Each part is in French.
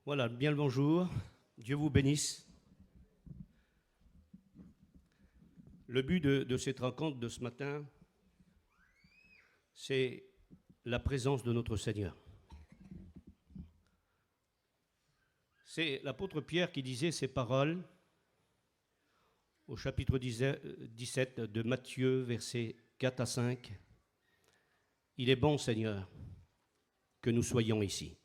Voilà, bien le bonjour. Dieu vous bénisse. Le but de cette rencontre de ce matin, c'est la présence de notre Seigneur. C'est l'apôtre Pierre qui disait ces paroles au chapitre 17 de Matthieu, versets 4 à 5. Il est bon, Seigneur, que nous soyons ici.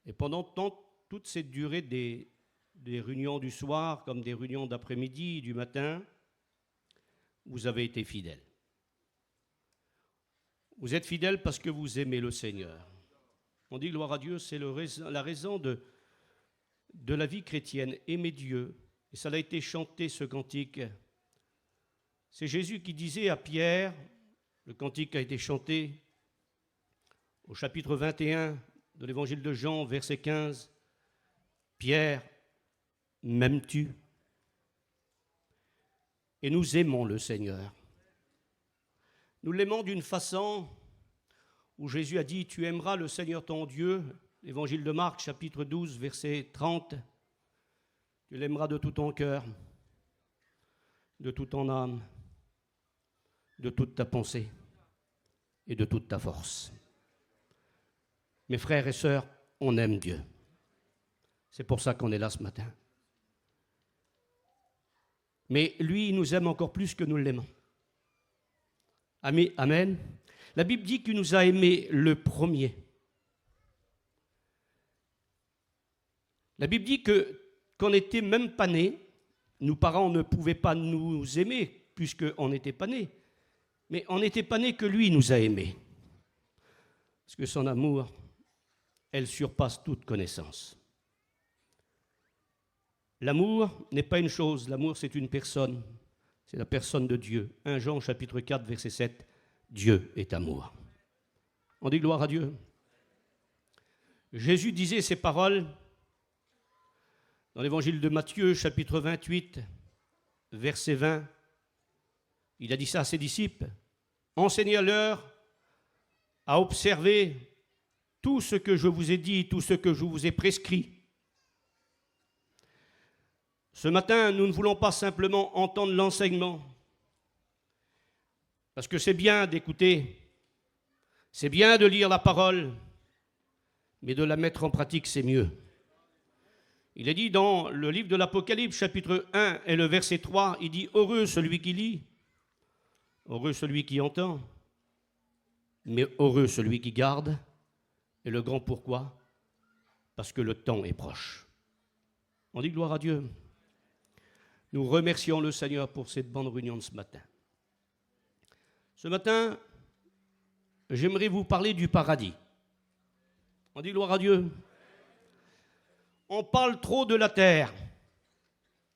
Et pendant toute cette durée des réunions du soir, comme des réunions d'après-midi, du matin, vous avez été fidèles. Vous êtes fidèles parce que vous aimez le Seigneur. On dit gloire à Dieu, c'est la raison de la vie chrétienne, aimer Dieu. Et ça a été chanté, ce cantique. C'est Jésus qui disait à Pierre, le cantique a été chanté au chapitre 21 de l'évangile de Jean, verset 15. Pierre, m'aimes-tu? Et nous aimons le Seigneur. Nous l'aimons d'une façon où Jésus a dit, tu aimeras le Seigneur ton Dieu, l'évangile de Marc, chapitre 12, verset 30. Tu l'aimeras de tout ton cœur, de toute ton âme, de toute ta pensée et de toute ta force. Mes frères et sœurs, on aime Dieu. C'est pour ça qu'on est là ce matin. Mais lui, il nous aime encore plus que nous l'aimons. Amen. La Bible dit qu'il nous a aimés le premier. La Bible dit qu'on n'était même pas nés. Nos parents ne pouvaient pas nous aimer puisqu'on n'était pas nés. Mais on n'était pas nés que lui nous a aimés. Parce que son amour, elle surpasse toute connaissance. L'amour n'est pas une chose, l'amour c'est une personne. C'est la personne de Dieu. 1 Jean chapitre 4 verset 7, Dieu est amour. On dit gloire à Dieu. Jésus disait ces paroles dans l'évangile de Matthieu chapitre 28 verset 20. Il a dit ça à ses disciples. Enseignez-leur à observer tout ce que je vous ai dit, tout ce que je vous ai prescrit. Ce matin, nous ne voulons pas simplement entendre l'enseignement, parce que c'est bien d'écouter, c'est bien de lire la parole, mais de la mettre en pratique, c'est mieux. Il est dit dans le livre de l'Apocalypse, chapitre 1 et le verset 3, il dit « Heureux celui qui lit, heureux celui qui entend, mais heureux celui qui garde. » Et le grand pourquoi? Parce que le temps est proche. On dit gloire à Dieu. Nous remercions le Seigneur pour cette bonne réunion de ce matin. Ce matin, j'aimerais vous parler du paradis. On dit gloire à Dieu. On parle trop de la terre.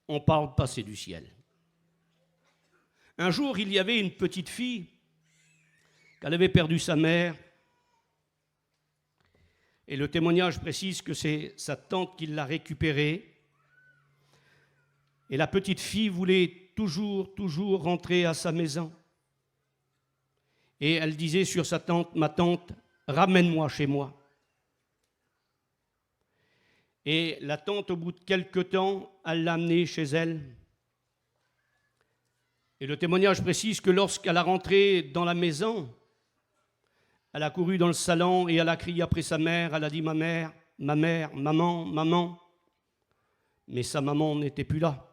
On parle pas assez du ciel. Un jour, il y avait une petite fille qu'elle avait perdu sa mère. Et le témoignage précise que c'est sa tante qui l'a récupérée. Et la petite fille voulait toujours rentrer à sa maison. Et elle disait sur sa tante, ma tante, ramène-moi chez moi. Et la tante, au bout de quelque temps, elle l'a amenée chez elle. Et le témoignage précise que lorsqu'elle a rentré dans la maison, elle a couru dans le salon et elle a crié après sa mère. Elle a dit, ma mère, maman, maman. Mais sa maman n'était plus là.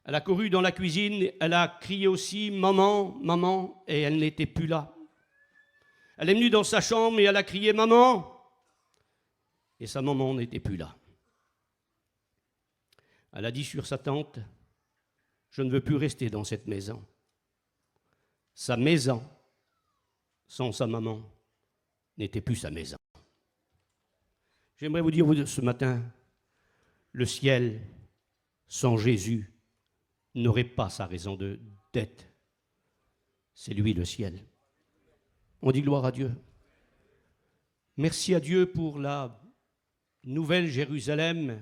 Elle a couru dans la cuisine, elle a crié aussi, maman, maman, et elle n'était plus là. Elle est venue dans sa chambre et elle a crié, maman, et sa maman n'était plus là. Elle a dit sur sa tante, je ne veux plus rester dans cette maison. Sa maison, sans sa maman, n'était plus sa maison. J'aimerais vous dire ce matin, le ciel, sans Jésus, n'aurait pas sa raison d'être. C'est lui le ciel. On dit gloire à Dieu. Merci à Dieu pour la nouvelle Jérusalem.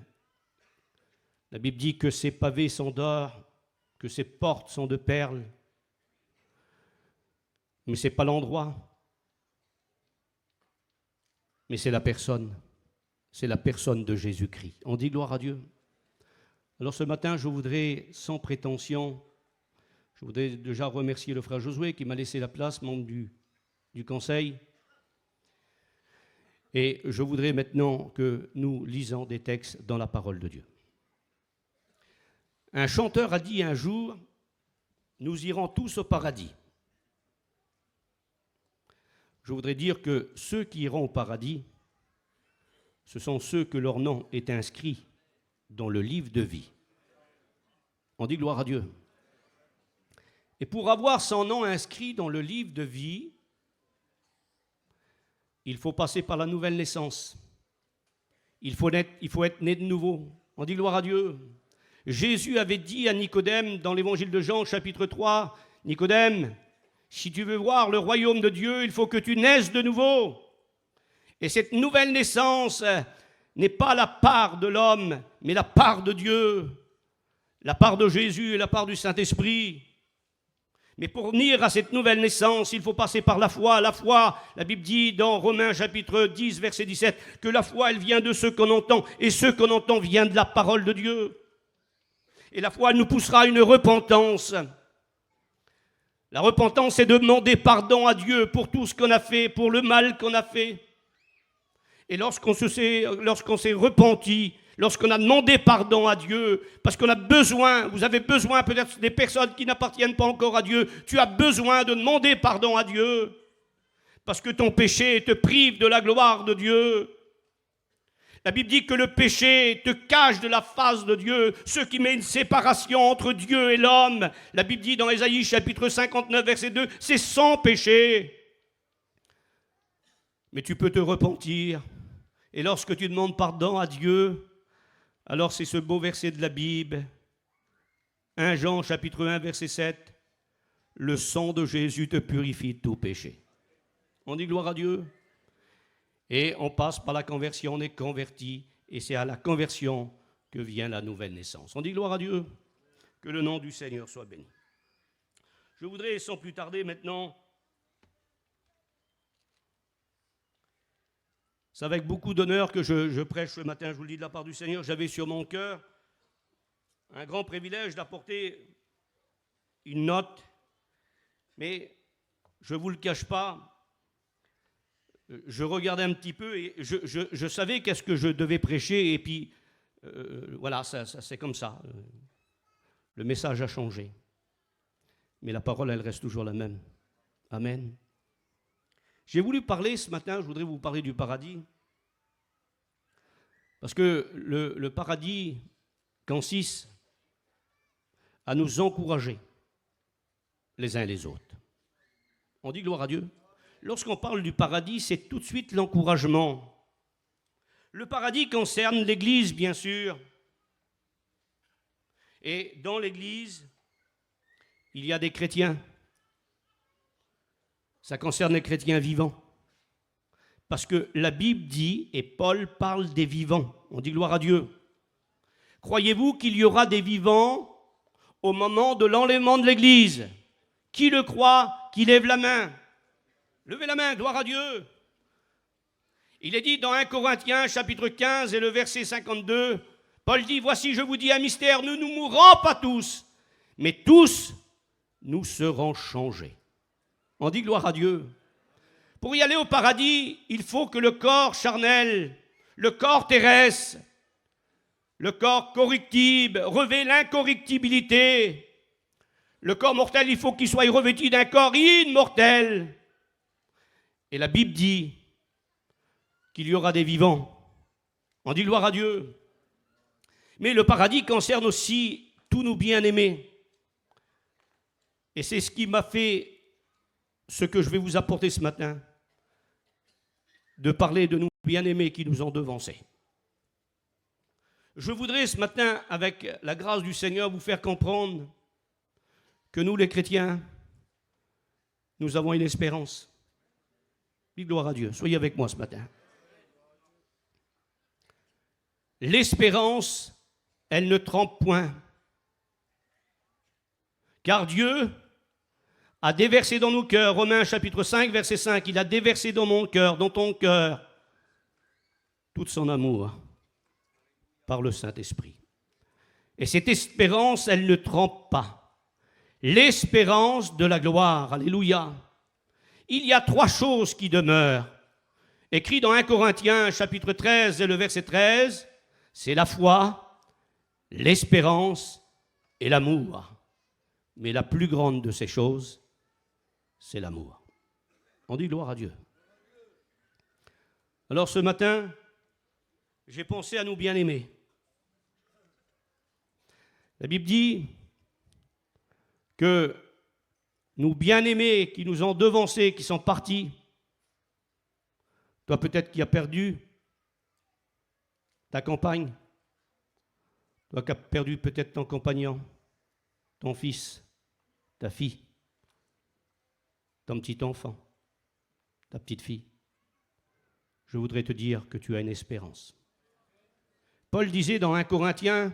La Bible dit que ses pavés sont d'or, que ses portes sont de perles. Mais ce n'est pas l'endroit. mais c'est la personne. C'est la personne de Jésus-Christ. On dit gloire à Dieu. Alors ce matin, je voudrais, sans prétention, je voudrais déjà remercier le frère Josué qui m'a laissé la place, membre du conseil. Et je voudrais maintenant que nous lisons des textes dans la parole de Dieu. Un chanteur a dit un jour, nous irons tous au paradis. Je voudrais dire que ceux qui iront au paradis, ce sont ceux que leur nom est inscrit dans le livre de vie. On dit gloire à Dieu. Et pour avoir son nom inscrit dans le livre de vie, il faut passer par la nouvelle naissance. Il faut être né de nouveau. On dit gloire à Dieu. Jésus avait dit à Nicodème dans l'évangile de Jean, chapitre 3, « Nicodème, si tu veux voir le royaume de Dieu, il faut que tu naisses de nouveau. » Et cette nouvelle naissance n'est pas la part de l'homme, mais la part de Dieu, la part de Jésus et la part du Saint-Esprit. Mais pour venir à cette nouvelle naissance, il faut passer par la foi. La foi, la Bible dit dans Romains chapitre 10, verset 17, que la foi, elle vient de ce qu'on entend, et ce qu'on entend vient de la parole de Dieu. Et la foi, elle nous poussera à une repentance. La repentance, c'est de demander pardon à Dieu pour tout ce qu'on a fait, pour le mal qu'on a fait. Et lorsqu'on s'est repenti, lorsqu'on a demandé pardon à Dieu, parce qu'on a besoin, vous avez besoin peut-être des personnes qui n'appartiennent pas encore à Dieu, tu as besoin de demander pardon à Dieu, parce que ton péché te prive de la gloire de Dieu. La Bible dit que le péché te cache de la face de Dieu, ce qui met une séparation entre Dieu et l'homme. La Bible dit dans Ésaïe chapitre 59, verset 2, c'est sans péché. Mais tu peux te repentir. Et lorsque tu demandes pardon à Dieu, alors c'est ce beau verset de la Bible, 1 Jean chapitre 1 verset 7, le sang de Jésus te purifie de tout péché. On dit gloire à Dieu. Et on passe par la conversion, on est converti, et c'est à la conversion que vient la nouvelle naissance. On dit gloire à Dieu, que le nom du Seigneur soit béni. Je voudrais sans plus tarder maintenant, c'est avec beaucoup d'honneur que je prêche ce matin, je vous le dis de la part du Seigneur. J'avais sur mon cœur un grand privilège d'apporter une note, mais je ne vous le cache pas, je regardais un petit peu et je savais qu'est-ce que je devais prêcher et puis voilà, ça, c'est comme ça. Le message a changé, mais la parole, elle reste toujours la même. Amen. J'ai voulu parler ce matin, je voudrais vous parler du paradis, parce que le paradis consiste à nous encourager les uns les autres. On dit gloire à Dieu. Lorsqu'on parle du paradis, c'est tout de suite l'encouragement. Le paradis concerne l'Église, bien sûr. Et dans l'Église, il y a des chrétiens. Ça concerne les chrétiens vivants. Parce que la Bible dit, et Paul parle des vivants. On dit gloire à Dieu. Croyez-vous qu'il y aura des vivants au moment de l'enlèvement de l'Église? Qui le croit, qui lève la main? Levez la main, gloire à Dieu. Il est dit dans 1 Corinthiens, chapitre 15 et le verset 52, Paul dit, voici, je vous dis un mystère, nous ne mourrons pas tous, mais tous, nous serons changés. On dit gloire à Dieu. Pour y aller au paradis, il faut que le corps charnel, le corps terrestre, le corps corruptible, revêt l'incorruptibilité. Le corps mortel, il faut qu'il soit revêtu d'un corps immortel. Et la Bible dit qu'il y aura des vivants. On dit gloire à Dieu. Mais le paradis concerne aussi tous nos bien-aimés. Et c'est ce qui m'a fait ce que je vais vous apporter ce matin, de parler de nos bien-aimés qui nous ont devancés. Je voudrais ce matin, avec la grâce du Seigneur, vous faire comprendre que nous, les chrétiens, nous avons une espérance. Vive gloire à Dieu. Soyez avec moi ce matin. L'espérance, elle ne trompe point. Car Dieu a déversé dans nos cœurs, Romains chapitre 5, verset 5, il a déversé dans mon cœur, dans ton cœur, toute son amour par le Saint-Esprit. Et cette espérance, elle ne trompe pas. L'espérance de la gloire. Alléluia. Il y a 3 choses qui demeurent. Écrit dans 1 Corinthiens, chapitre 13 et le verset 13, c'est la foi, l'espérance et l'amour. Mais la plus grande de ces choses, c'est l'amour. On dit gloire à Dieu. Alors ce matin, j'ai pensé à nos bien-aimés. La Bible dit que nos bien-aimés qui nous ont devancés, qui sont partis, toi peut-être qui as perdu ta compagne, toi qui as perdu peut-être ton compagnon, ton fils, ta fille, ton petit enfant, ta petite fille, je voudrais te dire que tu as une espérance. Paul disait dans 1 Corinthiens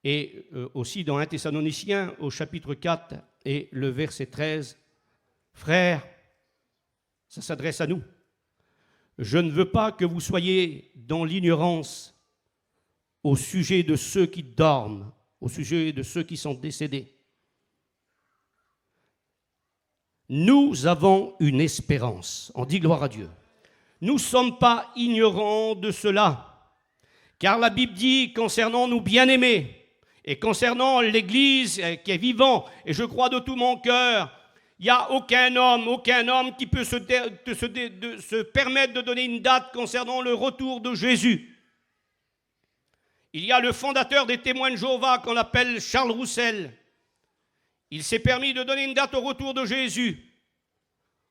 et aussi dans 1 Thessaloniciens au chapitre 4 et le verset 13, « Frères, ça s'adresse à nous, je ne veux pas que vous soyez dans l'ignorance au sujet de ceux qui dorment, au sujet de ceux qui sont décédés. Nous avons une espérance. » On dit gloire à Dieu. Nous ne sommes pas ignorants de cela, car la Bible dit concernant nos bien-aimés et concernant l'Église qui est vivante, et je crois de tout mon cœur, il n'y a aucun homme qui peut se permettre de donner une date concernant le retour de Jésus. Il y a le fondateur des Témoins de Jéhovah qu'on appelle Charles Roussel. Il s'est permis de donner une date au retour de Jésus.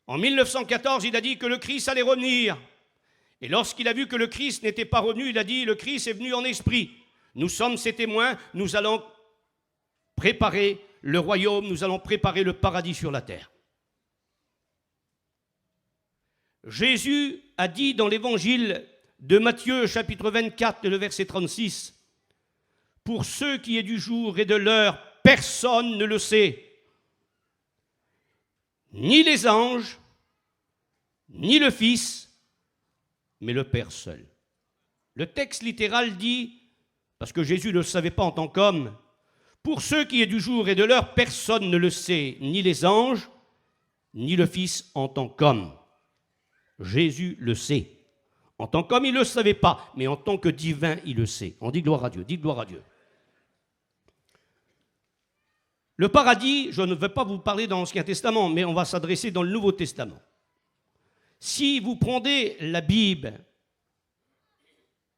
En 1914, il a dit que le Christ allait revenir. Et lorsqu'il a vu que le Christ n'était pas revenu, il a dit, le Christ est venu en esprit. Nous sommes ses témoins, nous allons préparer le royaume, nous allons préparer le paradis sur la terre. Jésus a dit dans l'évangile de Matthieu, chapitre 24, le verset 36, « Pour ceux qui est du jour et de l'heure, personne ne le sait, ni les anges, ni le Fils, mais le Père seul. » Le texte littéral dit, parce que Jésus ne le savait pas en tant qu'homme, « Pour ceux qui est du jour et de l'heure, personne ne le sait, ni les anges, ni le Fils en tant qu'homme. » Jésus le sait. En tant qu'homme, il ne le savait pas, mais en tant que divin, il le sait. On dit gloire à Dieu, dites gloire à Dieu. Le paradis, je ne vais pas vous parler dans l'Ancien Testament, mais on va s'adresser dans le Nouveau Testament. Si vous prenez la Bible,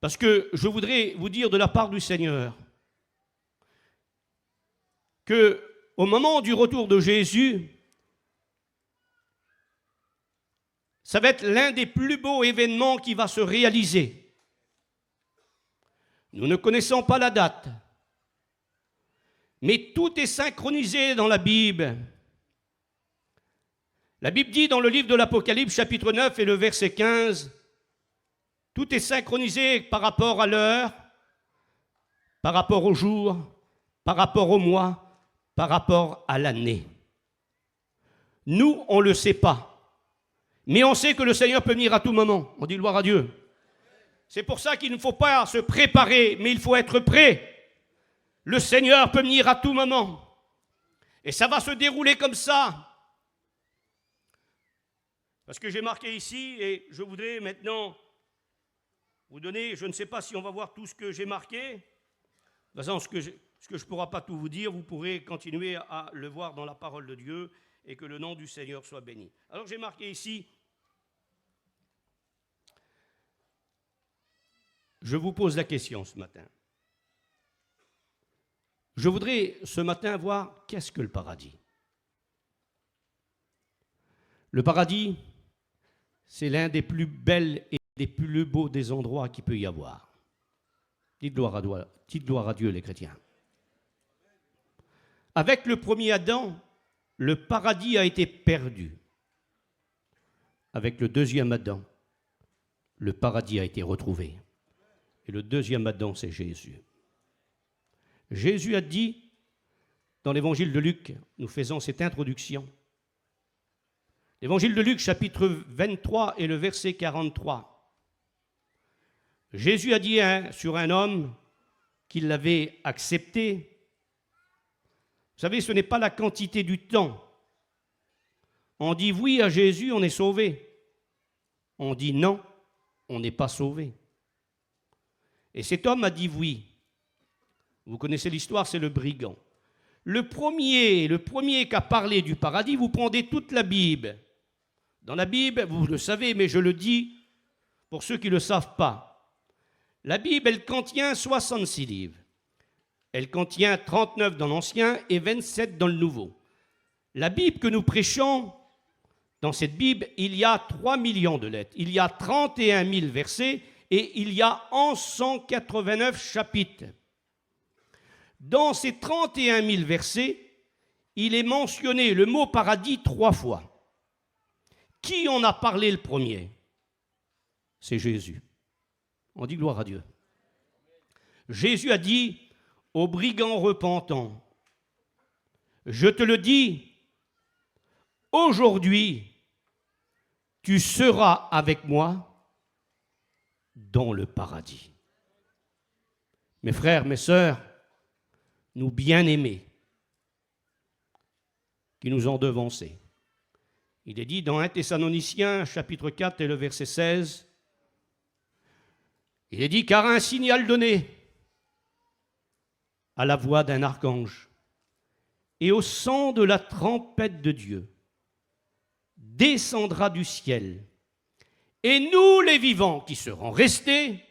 parce que je voudrais vous dire de la part du Seigneur, qu'au moment du retour de Jésus, ça va être l'un des plus beaux événements qui va se réaliser. Nous ne connaissons pas la date, mais tout est synchronisé dans la Bible. La Bible dit dans le livre de l'Apocalypse, chapitre 9 et le verset 15, tout est synchronisé par rapport à l'heure, par rapport au jour, par rapport au mois, par rapport à l'année. Nous, on ne le sait pas. Mais on sait que le Seigneur peut venir à tout moment. On dit gloire à Dieu. C'est pour ça qu'il ne faut pas se préparer, mais il faut être prêt. Le Seigneur peut venir à tout moment. Et ça va se dérouler comme ça. Parce que j'ai marqué ici, et je voudrais maintenant vous donner, je ne sais pas si on va voir tout ce que j'ai marqué. De toute façon, ce que je ne pourrai pas tout vous dire, vous pourrez continuer à le voir dans la parole de Dieu, et que le nom du Seigneur soit béni. Alors j'ai marqué ici, je vous pose la question ce matin. Je voudrais ce matin voir qu'est-ce que le paradis. Le paradis, c'est l'un des plus belles et des plus beaux des endroits qu'il peut y avoir. Dites gloire à Dieu, les chrétiens. Avec le premier Adam, le paradis a été perdu. Avec le deuxième Adam, le paradis a été retrouvé. Et le deuxième Adam, c'est Jésus. Jésus a dit, dans l'évangile de Luc, nous faisons cette introduction, l'évangile de Luc, chapitre 23 et le verset 43. Jésus a dit sur un homme qui l'avait accepté. Vous savez, ce n'est pas la quantité du temps. On dit oui à Jésus, on est sauvé. On dit non, on n'est pas sauvé. Et cet homme a dit oui. Vous connaissez l'histoire, c'est le brigand. Le premier qui a parlé du paradis, vous prenez toute la Bible. Dans la Bible, vous le savez, mais je le dis pour ceux qui ne le savent pas. La Bible, elle contient 66 livres. Elle contient 39 dans l'Ancien et 27 dans le Nouveau. La Bible que nous prêchons, dans cette Bible, il y a 3 millions de lettres. Il y a 31 000 versets et il y a 1189 chapitres. Dans ces 31 000 versets, il est mentionné le mot paradis 3 fois. Qui en a parlé le premier? C'est Jésus. On dit gloire à Dieu. Jésus a dit aux brigands repentants, je te le dis, aujourd'hui, tu seras avec moi dans le paradis. Mes frères, mes sœurs, nous bien-aimés, qui nous ont devancés. Il est dit dans 1 Thessaloniciens, chapitre 4 et le verset 16, il est dit, car un signal donné à la voix d'un archange et au son de la trompette de Dieu descendra du ciel, et nous les vivants qui serons restés,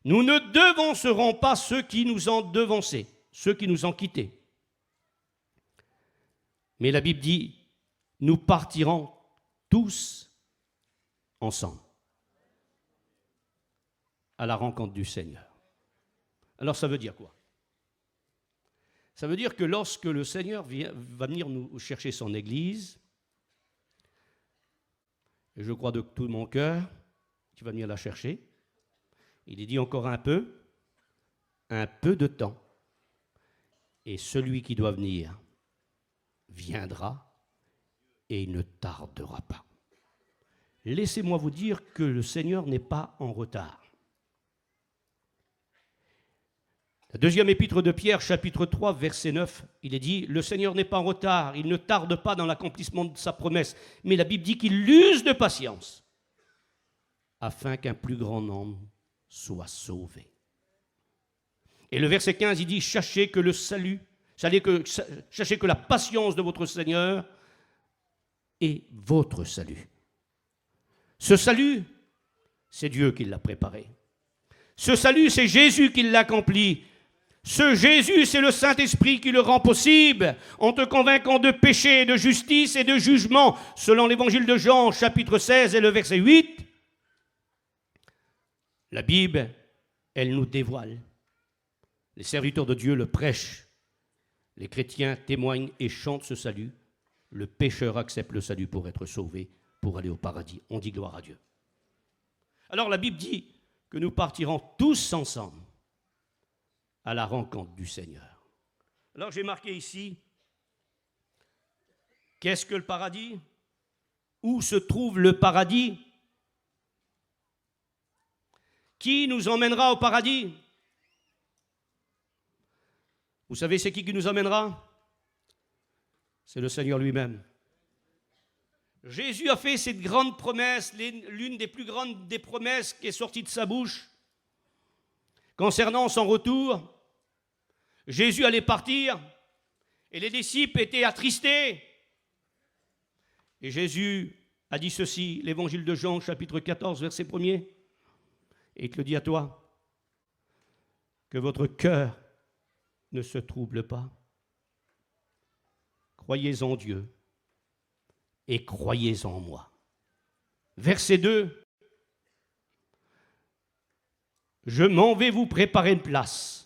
nous ne devancerons pas ceux qui nous ont devancés, ceux qui nous ont quittés. Mais la Bible dit, nous partirons tous ensemble à la rencontre du Seigneur. Alors ça veut dire quoi? Ça veut dire que lorsque le Seigneur va venir nous chercher son Église, et je crois de tout mon cœur qu'il va venir la chercher, il est dit encore un peu de temps, et celui qui doit venir viendra et il ne tardera pas. Laissez-moi vous dire que le Seigneur n'est pas en retard. La deuxième épître de Pierre, chapitre 3, verset 9, il est dit, le Seigneur n'est pas en retard, il ne tarde pas dans l'accomplissement de sa promesse, mais la Bible dit qu'il use de patience, afin qu'un plus grand nombre soit sauvé. Et le verset 15, il dit, sachez que la patience de votre Seigneur est votre salut. Ce salut, c'est Dieu qui l'a préparé. Ce salut, c'est Jésus qui l'accomplit. Ce Jésus, c'est le Saint-Esprit qui le rend possible en te convainquant de péché, de justice et de jugement, selon l'évangile de Jean, chapitre 16 et le verset 8. La Bible, elle nous dévoile. Les serviteurs de Dieu le prêchent. Les chrétiens témoignent et chantent ce salut. Le pécheur accepte le salut pour être sauvé, pour aller au paradis. On dit gloire à Dieu. Alors la Bible dit que nous partirons tous ensemble à la rencontre du Seigneur. Alors j'ai marqué ici, qu'est-ce que le paradis? Où se trouve le paradis? Qui nous emmènera au paradis? Vous savez c'est qui nous emmènera? C'est le Seigneur lui-même. Jésus a fait cette grande promesse, l'une des plus grandes des promesses qui est sortie de sa bouche. Concernant son retour, Jésus allait partir et les disciples étaient attristés. Et Jésus a dit ceci, l'évangile de Jean, chapitre 14, verset 1er. Et il te le dit à toi, que votre cœur ne se trouble pas. Croyez en Dieu et croyez en moi. Verset 2. Je m'en vais vous préparer une place.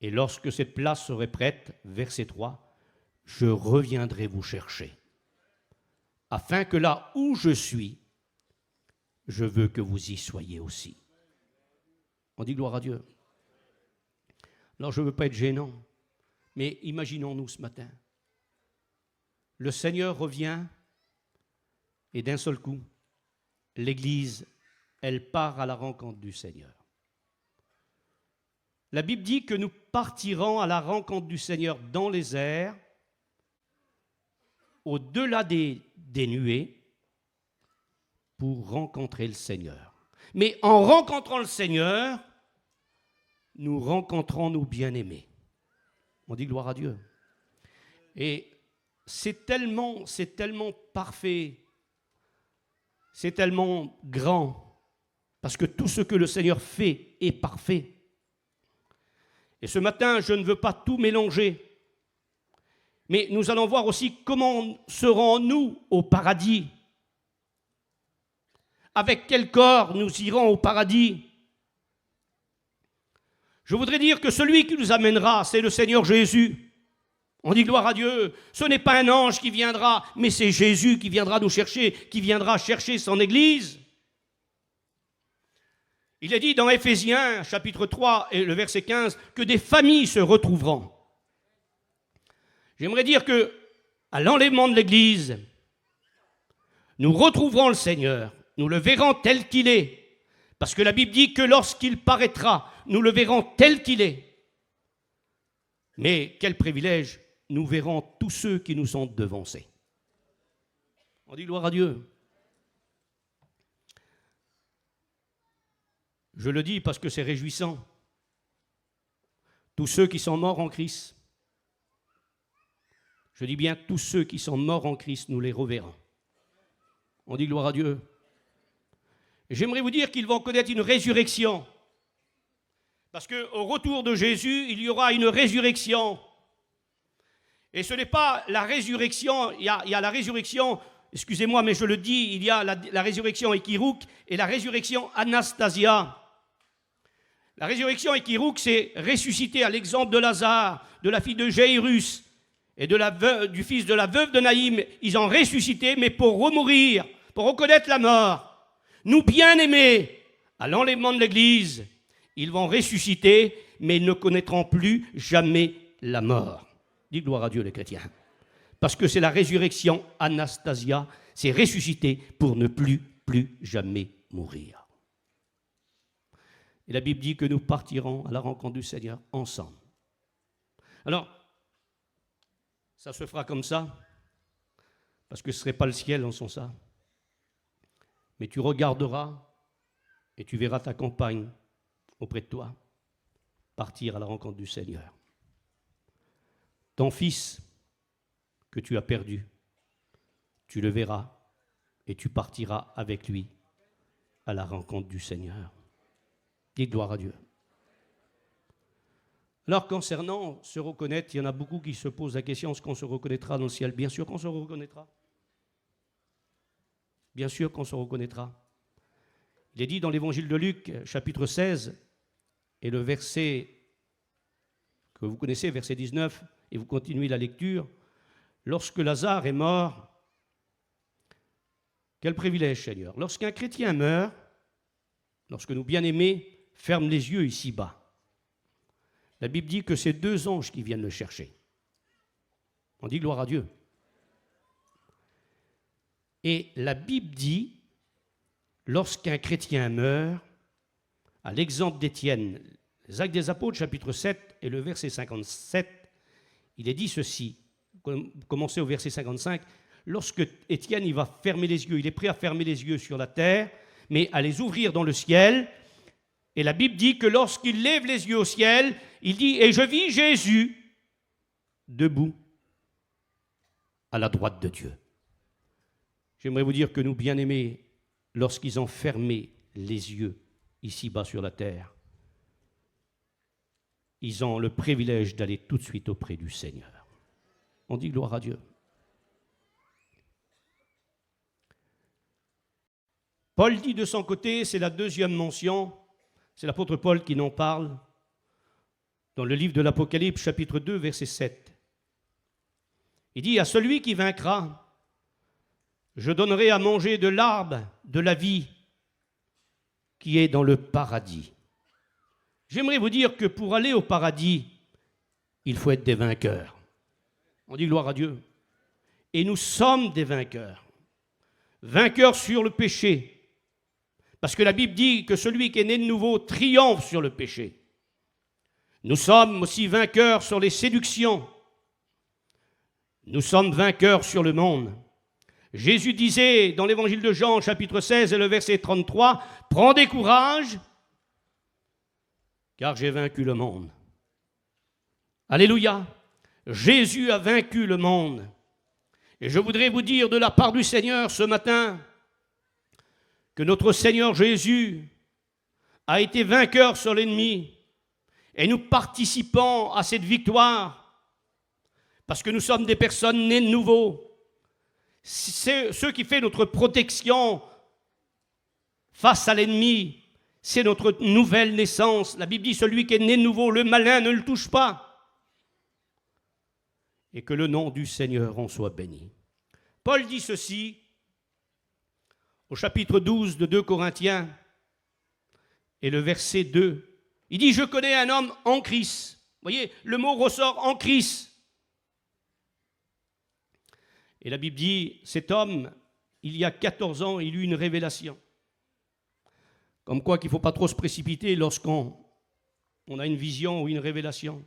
Et lorsque cette place serait prête, verset 3, je reviendrai vous chercher, afin que là où je suis, je veux que vous y soyez aussi. On dit gloire à Dieu. Alors je ne veux pas être gênant, mais imaginons-nous ce matin. Le Seigneur revient et d'un seul coup, l'Église, elle part à la rencontre du Seigneur. La Bible dit que nous partirons à la rencontre du Seigneur dans les airs, au-delà des nuées, pour rencontrer le Seigneur. Mais en rencontrant le Seigneur, nous rencontrons nos bien-aimés. On dit gloire à Dieu. Et c'est tellement parfait, c'est tellement grand, parce que tout ce que le Seigneur fait est parfait. Et ce matin, je ne veux pas tout mélanger, mais nous allons voir aussi comment serons-nous au paradis. Avec quel corps nous irons au paradis? Je voudrais dire que celui qui nous amènera, c'est le Seigneur Jésus. On dit gloire à Dieu. Ce n'est pas un ange qui viendra, mais c'est Jésus qui viendra nous chercher, qui viendra chercher son Église. Il est dit dans Éphésiens, chapitre 3 et le verset 15, que des familles se retrouveront. J'aimerais dire que, à l'enlèvement de l'Église, nous retrouverons le Seigneur. Nous le verrons tel qu'il est. Parce que la Bible dit que lorsqu'il paraîtra, nous le verrons tel qu'il est. Mais quel privilège, nous verrons tous ceux qui nous sont devancés. On dit gloire à Dieu. Je le dis parce que c'est réjouissant. Tous ceux qui sont morts en Christ, je dis bien tous ceux qui sont morts en Christ, nous les reverrons. On dit gloire à Dieu. J'aimerais vous dire qu'ils vont connaître une résurrection. Parce qu'au retour de Jésus, il y aura une résurrection. Et ce n'est pas la résurrection, il y a la résurrection, excusez-moi, mais je le dis, il y a la résurrection Ekirouk et la résurrection Anastasia. La résurrection Ekirouk, c'est ressusciter à l'exemple de Lazare, de la fille de Jairus et du fils de la veuve de Naïm. Ils ont ressuscité, mais pour remourir, pour reconnaître la mort. Nous, bien-aimés, à l'enlèvement de l'Église, ils vont ressusciter, mais ils ne connaîtront plus jamais la mort. Dis gloire à Dieu, les chrétiens. Parce que c'est la résurrection Anastasia, c'est ressusciter pour ne plus jamais mourir. Et la Bible dit que nous partirons à la rencontre du Seigneur ensemble. Alors, ça se fera comme ça, parce que ce ne serait pas le ciel en son sein. Mais tu regarderas et tu verras ta compagne auprès de toi partir à la rencontre du Seigneur. Ton fils que tu as perdu, tu le verras et tu partiras avec lui à la rencontre du Seigneur. Dis gloire à Dieu. Alors concernant se reconnaître, il y en a beaucoup qui se posent la question, est-ce qu'on se reconnaîtra dans le ciel? Bien sûr qu'on se reconnaîtra. Bien sûr qu'on se reconnaîtra. Il est dit dans l'évangile de Luc, chapitre 16, et le verset que vous connaissez, verset 19, et vous continuez la lecture, lorsque Lazare est mort, quel privilège, Seigneur. Lorsqu'un chrétien meurt, lorsque nos bien-aimés ferment les yeux ici-bas, la Bible dit que c'est 2 anges qui viennent le chercher. On dit gloire à Dieu. Et la Bible dit, lorsqu'un chrétien meurt, à l'exemple d'Étienne, les Actes des Apôtres, chapitre 7 et le verset 57, il est dit ceci, commencez au verset 55, lorsque Étienne il va fermer les yeux, il est prêt à fermer les yeux sur la terre, mais à les ouvrir dans le ciel, et la Bible dit que lorsqu'il lève les yeux au ciel, il dit, et je vis Jésus debout à la droite de Dieu. J'aimerais vous dire que nous, bien-aimés, lorsqu'ils ont fermé les yeux ici-bas sur la terre, ils ont le privilège d'aller tout de suite auprès du Seigneur. On dit gloire à Dieu. Paul dit de son côté, c'est la 2e mention, c'est l'apôtre Paul qui en parle, dans le livre de l'Apocalypse, chapitre 2, verset 7. Il dit, à celui qui vaincra, je donnerai à manger de l'arbre de la vie qui est dans le paradis. J'aimerais vous dire que pour aller au paradis, il faut être des vainqueurs. On dit gloire à Dieu. Et nous sommes des vainqueurs. Vainqueurs sur le péché, Parce que la Bible dit que celui qui est né de nouveau triomphe sur le péché. Nous sommes aussi vainqueurs sur les séductions. Nous sommes vainqueurs sur le monde. Jésus disait dans l'évangile de Jean, chapitre 16 et le verset 33, « Prendez courage, car j'ai vaincu le monde. » Alléluia! Jésus a vaincu le monde. Et je voudrais vous dire de la part du Seigneur ce matin que notre Seigneur Jésus a été vainqueur sur l'ennemi et nous participons à cette victoire parce que nous sommes des personnes nées de nouveau. C'est ce qui fait notre protection face à l'ennemi, c'est notre nouvelle naissance. La Bible dit, celui qui est né de nouveau, le malin ne le touche pas. Et que le nom du Seigneur en soit béni. Paul dit ceci au chapitre 12 de 2 Corinthiens et le verset 2. Il dit, je connais un homme en Christ. Vous voyez, le mot ressort en Christ. Et la Bible dit, cet homme, il y a 14 ans, il eut une révélation. Comme quoi qu'il ne faut pas trop se précipiter lorsqu'on a une vision ou une révélation.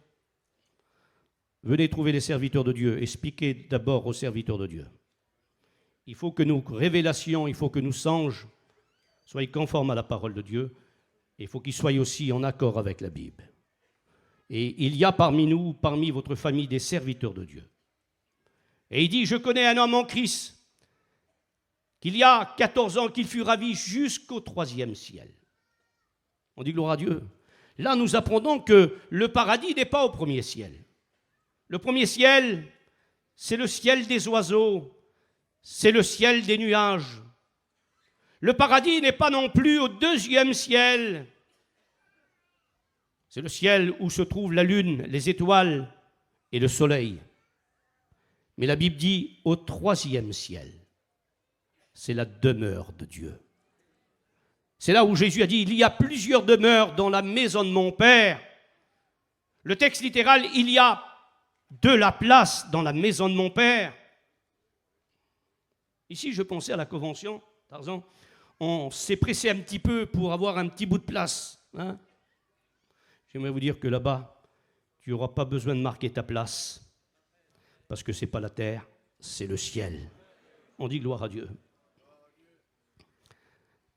Venez trouver les serviteurs de Dieu, expliquez d'abord aux serviteurs de Dieu. Il faut que nos révélations, il faut que nos songes soient conformes à la parole de Dieu. Et il faut qu'ils soient aussi en accord avec la Bible. Et il y a parmi nous, parmi votre famille, des serviteurs de Dieu. Et il dit, je connais un homme en Christ, qu'il y a 14 ans, qu'il fut ravi jusqu'au 3e ciel. On dit gloire à Dieu. Là, nous apprenons que le paradis n'est pas au 1er ciel. Le 1er ciel, c'est le ciel des oiseaux, c'est le ciel des nuages. Le paradis n'est pas non plus au 2e ciel. C'est le ciel où se trouve la lune, les étoiles et le soleil. Mais la Bible dit au 3e ciel, c'est la demeure de Dieu. C'est là où Jésus a dit, il y a plusieurs demeures dans la maison de mon Père. Le texte littéral, il y a de la place dans la maison de mon Père. Ici, je pensais à la convention, Tarzan. On s'est pressé un petit peu pour avoir un petit bout de place. Hein? J'aimerais vous dire que là-bas, tu n'auras pas besoin de marquer ta place. Parce que ce n'est pas la terre, c'est le ciel. On dit gloire à Dieu.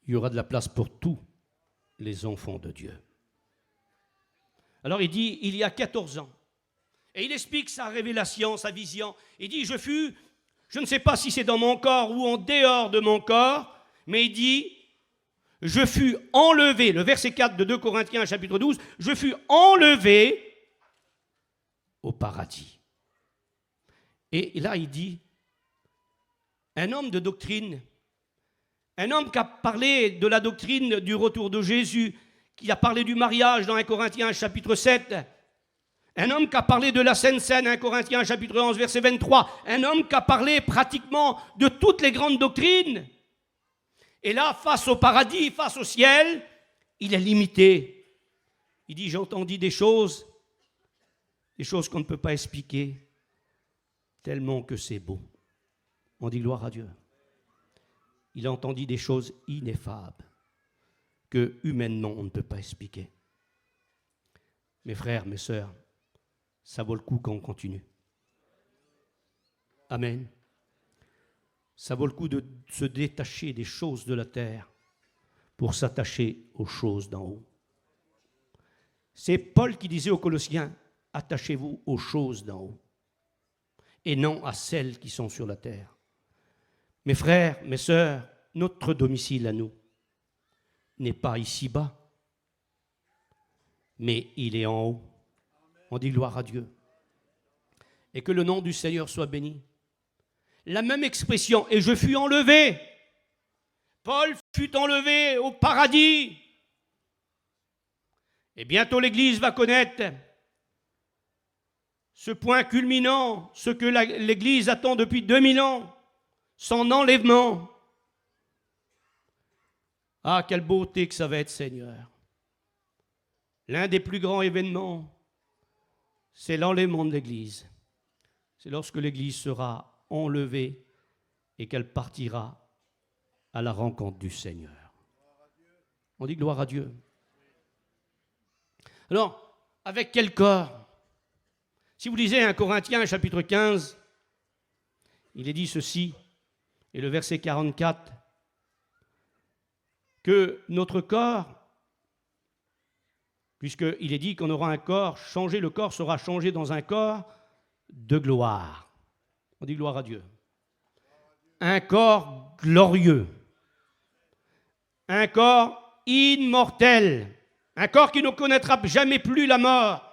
Il y aura de la place pour tous les enfants de Dieu. Alors il dit, il y a 14 ans, et il explique sa révélation, sa vision. Il dit, je ne sais pas si c'est dans mon corps ou en dehors de mon corps, mais il dit, je fus enlevé, le verset 4 de 2 Corinthiens chapitre 12, je fus enlevé au paradis. Et là, il dit, un homme de doctrine, un homme qui a parlé de la doctrine du retour de Jésus, qui a parlé du mariage dans 1 Corinthiens chapitre 7, un homme qui a parlé de la Sainte Seine, 1 Corinthiens chapitre 11, verset 23, un homme qui a parlé pratiquement de toutes les grandes doctrines. Et là, face au paradis, face au ciel, il est limité. Il dit, j'ai entendu des choses qu'on ne peut pas expliquer, tellement que c'est beau. On dit gloire à Dieu. Il a entendu des choses ineffables que humainement on ne peut pas expliquer. Mes frères, mes sœurs, ça vaut le coup qu'on continue. Amen. Ça vaut le coup de se détacher des choses de la terre pour s'attacher aux choses d'en haut. C'est Paul qui disait aux Colossiens, attachez-vous aux choses d'en haut et non à celles qui sont sur la terre. Mes frères, mes sœurs, notre domicile à nous n'est pas ici-bas, mais il est en haut. On dit gloire à Dieu. Et que le nom du Seigneur soit béni. La même expression, et je fus enlevé. Paul fut enlevé au paradis. Et bientôt l'Église va connaître ce point culminant, ce que l'Église attend depuis 2000 ans, son enlèvement. Ah, quelle beauté que ça va être, Seigneur. L'un des plus grands événements, c'est l'enlèvement de l'Église. C'est lorsque l'Église sera enlevée et qu'elle partira à la rencontre du Seigneur. On dit gloire à Dieu. Alors, avec quel corps? Si vous lisez 1 Corinthiens chapitre 15, il est dit ceci, et le verset 44, que notre corps, puisqu'il est dit qu'on aura un corps changé, le corps sera changé dans un corps de gloire. On dit gloire à Dieu. Un corps glorieux. Un corps immortel. Un corps qui ne connaîtra jamais plus la mort.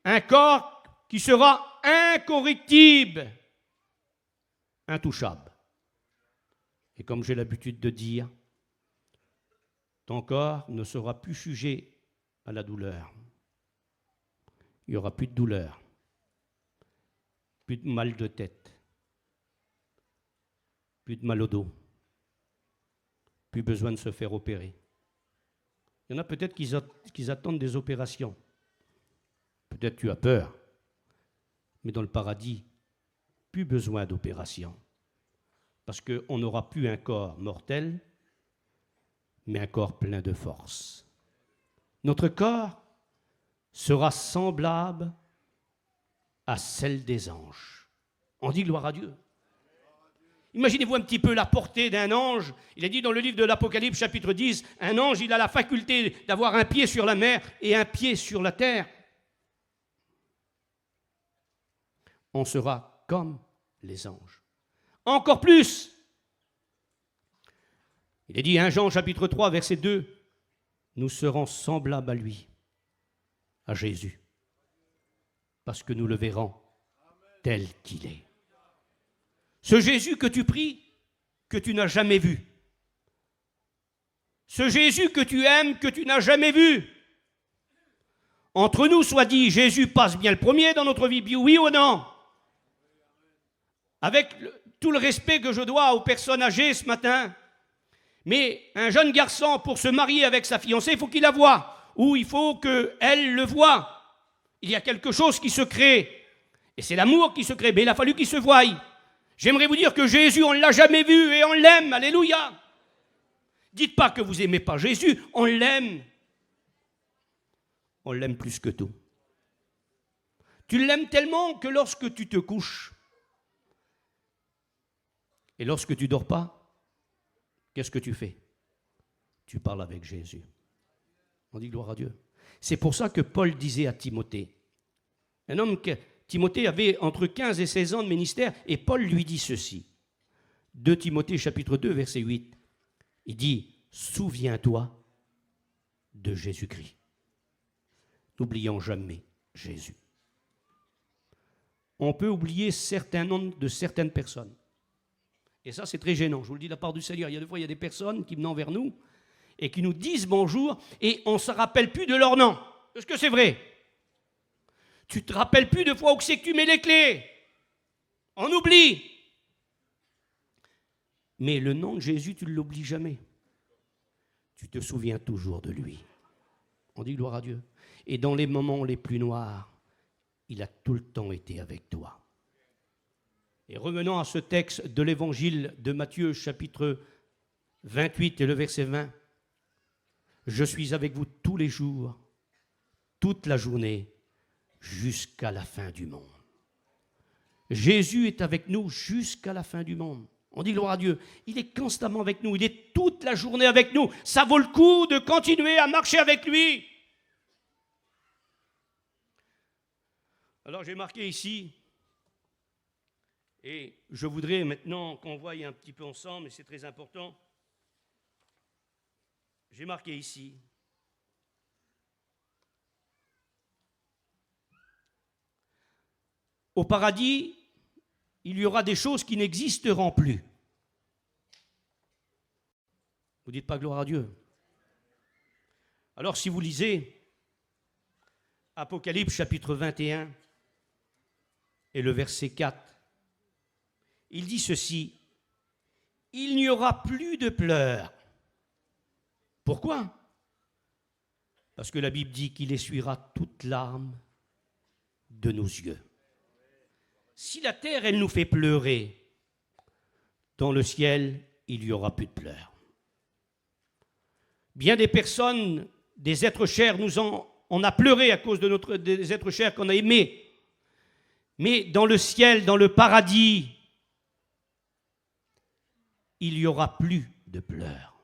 Un corps qui sera incorruptible, intouchable. Et comme j'ai l'habitude de dire, ton corps ne sera plus sujet à la douleur. Il n'y aura plus de douleur, plus de mal de tête, plus de mal au dos, plus besoin de se faire opérer. Il y en a peut-être qui attendent des opérations. Peut-être tu as peur, mais dans le paradis, plus besoin d'opération. Parce qu'on n'aura plus un corps mortel, mais un corps plein de force. Notre corps sera semblable à celle des anges. On dit gloire à Dieu. Imaginez-vous un petit peu la portée d'un ange. Il est dit dans le livre de l'Apocalypse, chapitre 10, un ange, il a la faculté d'avoir un pied sur la mer et un pied sur la terre. On sera comme les anges. Encore plus. Il est dit 1 Jean chapitre 3, verset 2, nous serons semblables à lui, à Jésus, parce que nous le verrons tel qu'il est. Ce Jésus que tu pries, que tu n'as jamais vu. Ce Jésus que tu aimes, que tu n'as jamais vu. Entre nous, soit dit, Jésus passe bien le premier dans notre vie, oui ou non? Avec tout le respect que je dois aux personnes âgées ce matin, mais un jeune garçon, pour se marier avec sa fiancée, il faut qu'il la voie, ou il faut qu'elle le voie. Il y a quelque chose qui se crée, et c'est l'amour qui se crée, mais il a fallu qu'il se voie. J'aimerais vous dire que Jésus, on ne l'a jamais vu et on l'aime, alléluia. Dites pas que vous n'aimez pas Jésus, on l'aime. On l'aime plus que tout. Tu l'aimes tellement que lorsque tu te couches, et lorsque tu ne dors pas, qu'est-ce que tu fais? Tu parles avec Jésus. On dit gloire à Dieu. C'est pour ça que Paul disait à Timothée, un homme que Timothée avait entre 15 et 16 ans de ministère, et Paul lui dit ceci. 2 Timothée chapitre 2, verset 8. Il dit, souviens-toi de Jésus-Christ. N'oublions jamais Jésus. On peut oublier certains noms de certaines personnes. Et ça, c'est très gênant. Je vous le dis de la part du Seigneur. Il y a des fois, il y a des personnes qui viennent vers nous et qui nous disent bonjour et on ne se rappelle plus de leur nom. Est-ce que c'est vrai? Tu ne te rappelles plus de fois où c'est que tu mets les clés. On oublie. Mais le nom de Jésus, tu ne l'oublies jamais. Tu te souviens toujours de lui. On dit gloire à Dieu. Et dans les moments les plus noirs, il a tout le temps été avec toi. Et revenons à ce texte de l'évangile de Matthieu, chapitre 28 et le verset 20. Je suis avec vous tous les jours, toute la journée, jusqu'à la fin du monde. Jésus est avec nous jusqu'à la fin du monde. On dit gloire à Dieu. Il est constamment avec nous, il est toute la journée avec nous. Ça vaut le coup de continuer à marcher avec lui. Alors j'ai marqué ici, et je voudrais maintenant qu'on voie un petit peu ensemble, et c'est très important. J'ai marqué ici. Au paradis, il y aura des choses qui n'existeront plus. Vous ne dites pas gloire à Dieu. Alors si vous lisez Apocalypse chapitre 21 et le verset 4, il dit ceci, il n'y aura plus de pleurs. Pourquoi? Parce que la Bible dit qu'il essuiera toute larme de nos yeux. Si la terre, elle nous fait pleurer, dans le ciel, il n'y aura plus de pleurs. Bien des personnes, des êtres chers, on a pleuré à cause des êtres chers qu'on a aimés. Mais dans le ciel, dans le paradis, il n'y aura plus de pleurs.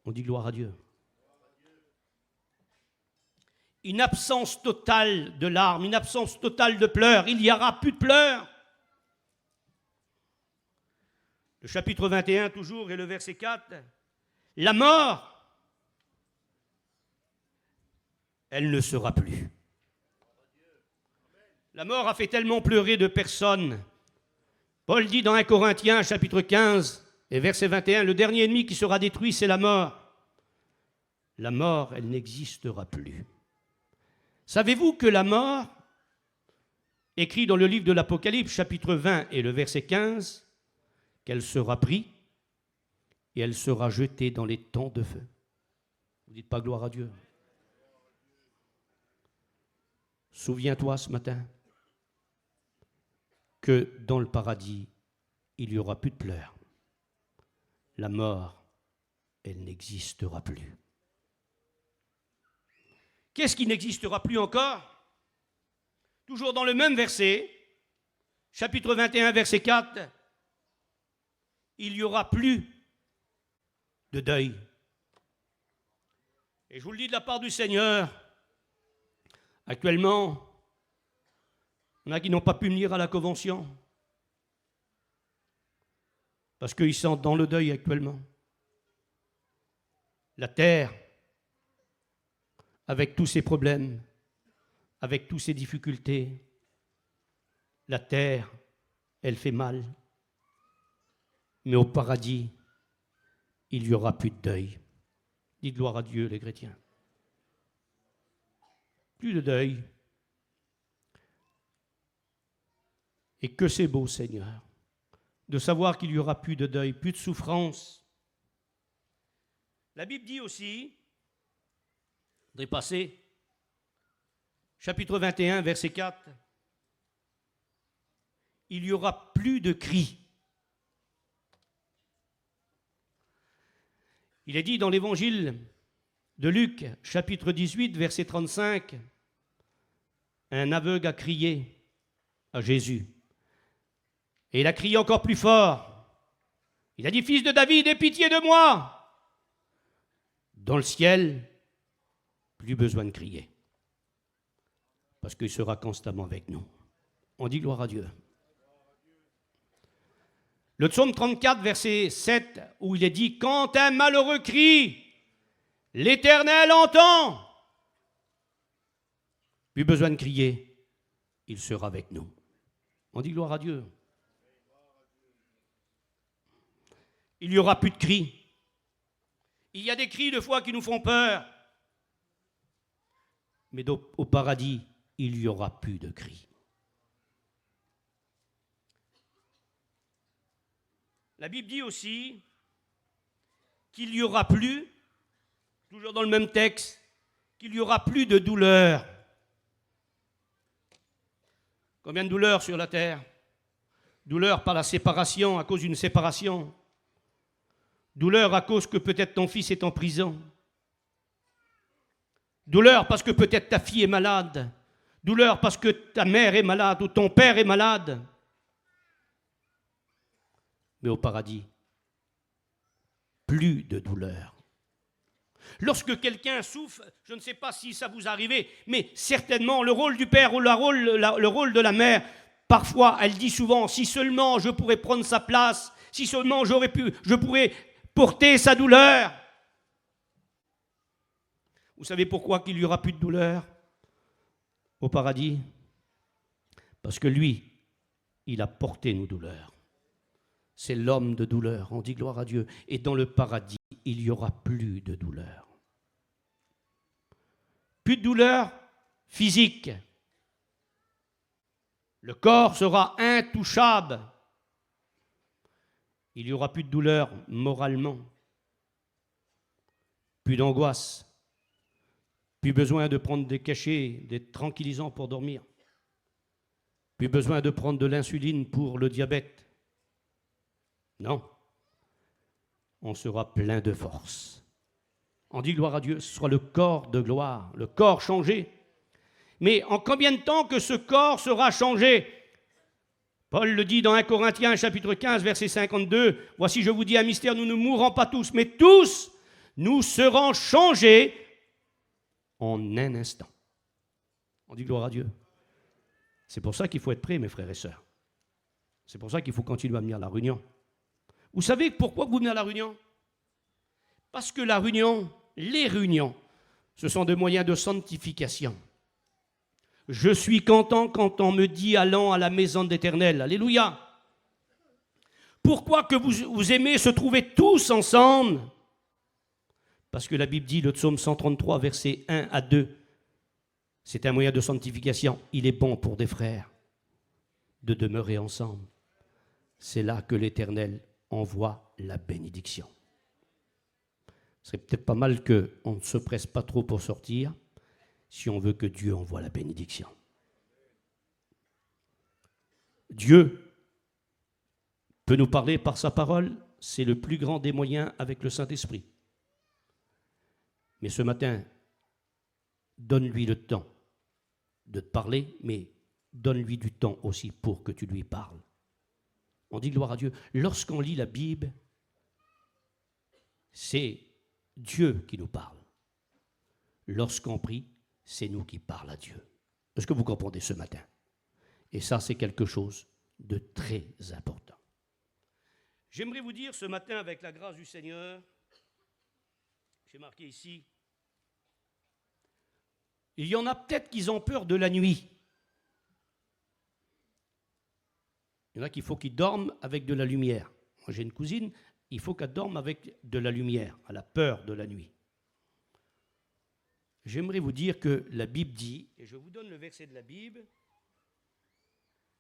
On dit gloire à Dieu. Une absence totale de larmes, une absence totale de pleurs. Il n'y aura plus de pleurs. Le chapitre 21, toujours, et le verset 4. La mort, elle ne sera plus. La mort a fait tellement pleurer de personnes. Paul dit dans 1 Corinthiens, chapitre 15, et verset 21, le dernier ennemi qui sera détruit, c'est la mort. La mort, elle n'existera plus. Savez-vous que la mort, écrit dans le livre de l'Apocalypse, chapitre 20 et le verset 15, qu'elle sera prise et elle sera jetée dans les temps de feu. Vous ne dites pas gloire à Dieu. Souviens-toi ce matin que dans le paradis, il n'y aura plus de pleurs. La mort, elle n'existera plus. Qu'est-ce qui n'existera plus encore? Toujours dans le même verset, chapitre 21, verset 4, il n'y aura plus de deuil. Et je vous le dis de la part du Seigneur, actuellement, il y en a qui n'ont pas pu venir à la convention parce qu'ils sont dans le deuil actuellement. La terre, avec tous ses problèmes, avec toutes ses difficultés, la terre, elle fait mal. Mais au paradis, il n'y aura plus de deuil. Dites gloire à Dieu, les chrétiens. Plus de deuil. Et que c'est beau, Seigneur, de savoir qu'il n'y aura plus de deuil, plus de souffrance. La Bible dit aussi, je voudrais passer, chapitre 21, verset 4, il n'y aura plus de cris. Il est dit dans l'évangile de Luc, chapitre 18, verset 35, un aveugle a crié à Jésus. Et il a crié encore plus fort. Il a dit, fils de David, aie pitié de moi. Dans le ciel, plus besoin de crier. Parce qu'il sera constamment avec nous. On dit gloire à Dieu. Le psaume 34, verset 7, où il est dit, quand un malheureux crie, l'Éternel entend. Plus besoin de crier, il sera avec nous. On dit gloire à Dieu. Il n'y aura plus de cris. Il y a des cris de fois qui nous font peur. Mais au paradis, il n'y aura plus de cris. La Bible dit aussi qu'il n'y aura plus, toujours dans le même texte, qu'il n'y aura plus de douleur. Combien de douleurs sur la terre? Douleur par la séparation, à cause d'une séparation. Douleur à cause que peut-être ton fils est en prison. Douleur parce que peut-être ta fille est malade. Douleur parce que ta mère est malade ou ton père est malade. Mais au paradis, plus de douleur. Lorsque quelqu'un souffre, je ne sais pas si ça vous arrive, mais certainement le rôle du père ou le rôle de la mère, parfois elle dit souvent, si seulement je pourrais prendre sa place, si seulement je pourrais porter sa douleur. Vous savez pourquoi qu'il n'y aura plus de douleur au paradis? Parce que lui, il a porté nos douleurs. C'est l'homme de douleur, on dit gloire à Dieu. Et dans le paradis, il n'y aura plus de douleur. Plus de douleur physique. Le corps sera intouchable. Il n'y aura plus de douleur moralement. Plus d'angoisse. Plus besoin de prendre des cachets, des tranquillisants pour dormir. Plus besoin de prendre de l'insuline pour le diabète. Non. On sera plein de force. On dit gloire à Dieu, ce sera le corps de gloire, le corps changé. Mais en combien de temps que ce corps sera changé? Paul le dit dans 1 Corinthiens chapitre 15 verset 52, « Voici je vous dis un mystère, nous ne mourrons pas tous, mais tous nous serons changés en un instant. » On dit gloire à Dieu. C'est pour ça qu'il faut être prêt, mes frères et sœurs. C'est pour ça qu'il faut continuer à venir à la réunion. Vous savez pourquoi vous venez à la réunion? Parce que la réunion, les réunions, ce sont des moyens de sanctification. Je suis content quand on me dit « allons à la maison de l'Éternel ». Alléluia. Pourquoi que vous aimez se trouver tous ensemble? Parce que la Bible dit, le psaume 133, versets 1 à 2, c'est un moyen de sanctification. Il est bon pour des frères de demeurer ensemble. C'est là que l'Éternel envoie la bénédiction. Ce serait peut-être pas mal qu'on ne se presse pas trop pour sortir si on veut que Dieu envoie la bénédiction. Dieu peut nous parler par sa parole, c'est le plus grand des moyens avec le Saint-Esprit. Mais ce matin, donne-lui le temps de te parler, mais donne-lui du temps aussi pour que tu lui parles. On dit gloire à Dieu. Lorsqu'on lit la Bible, c'est Dieu qui nous parle. Lorsqu'on prie, c'est nous qui parlons à Dieu. Est-ce que vous comprenez ce matin? Et ça, c'est quelque chose de très important. J'aimerais vous dire ce matin, avec la grâce du Seigneur, j'ai marqué ici, il y en a peut-être qui ont peur de la nuit. Il y en a qu'il faut qu'ils dorment avec de la lumière. Moi, j'ai une cousine, il faut qu'elle dorme avec de la lumière. Elle a peur de la nuit. J'aimerais vous dire que la Bible dit, et je vous donne le verset de la Bible,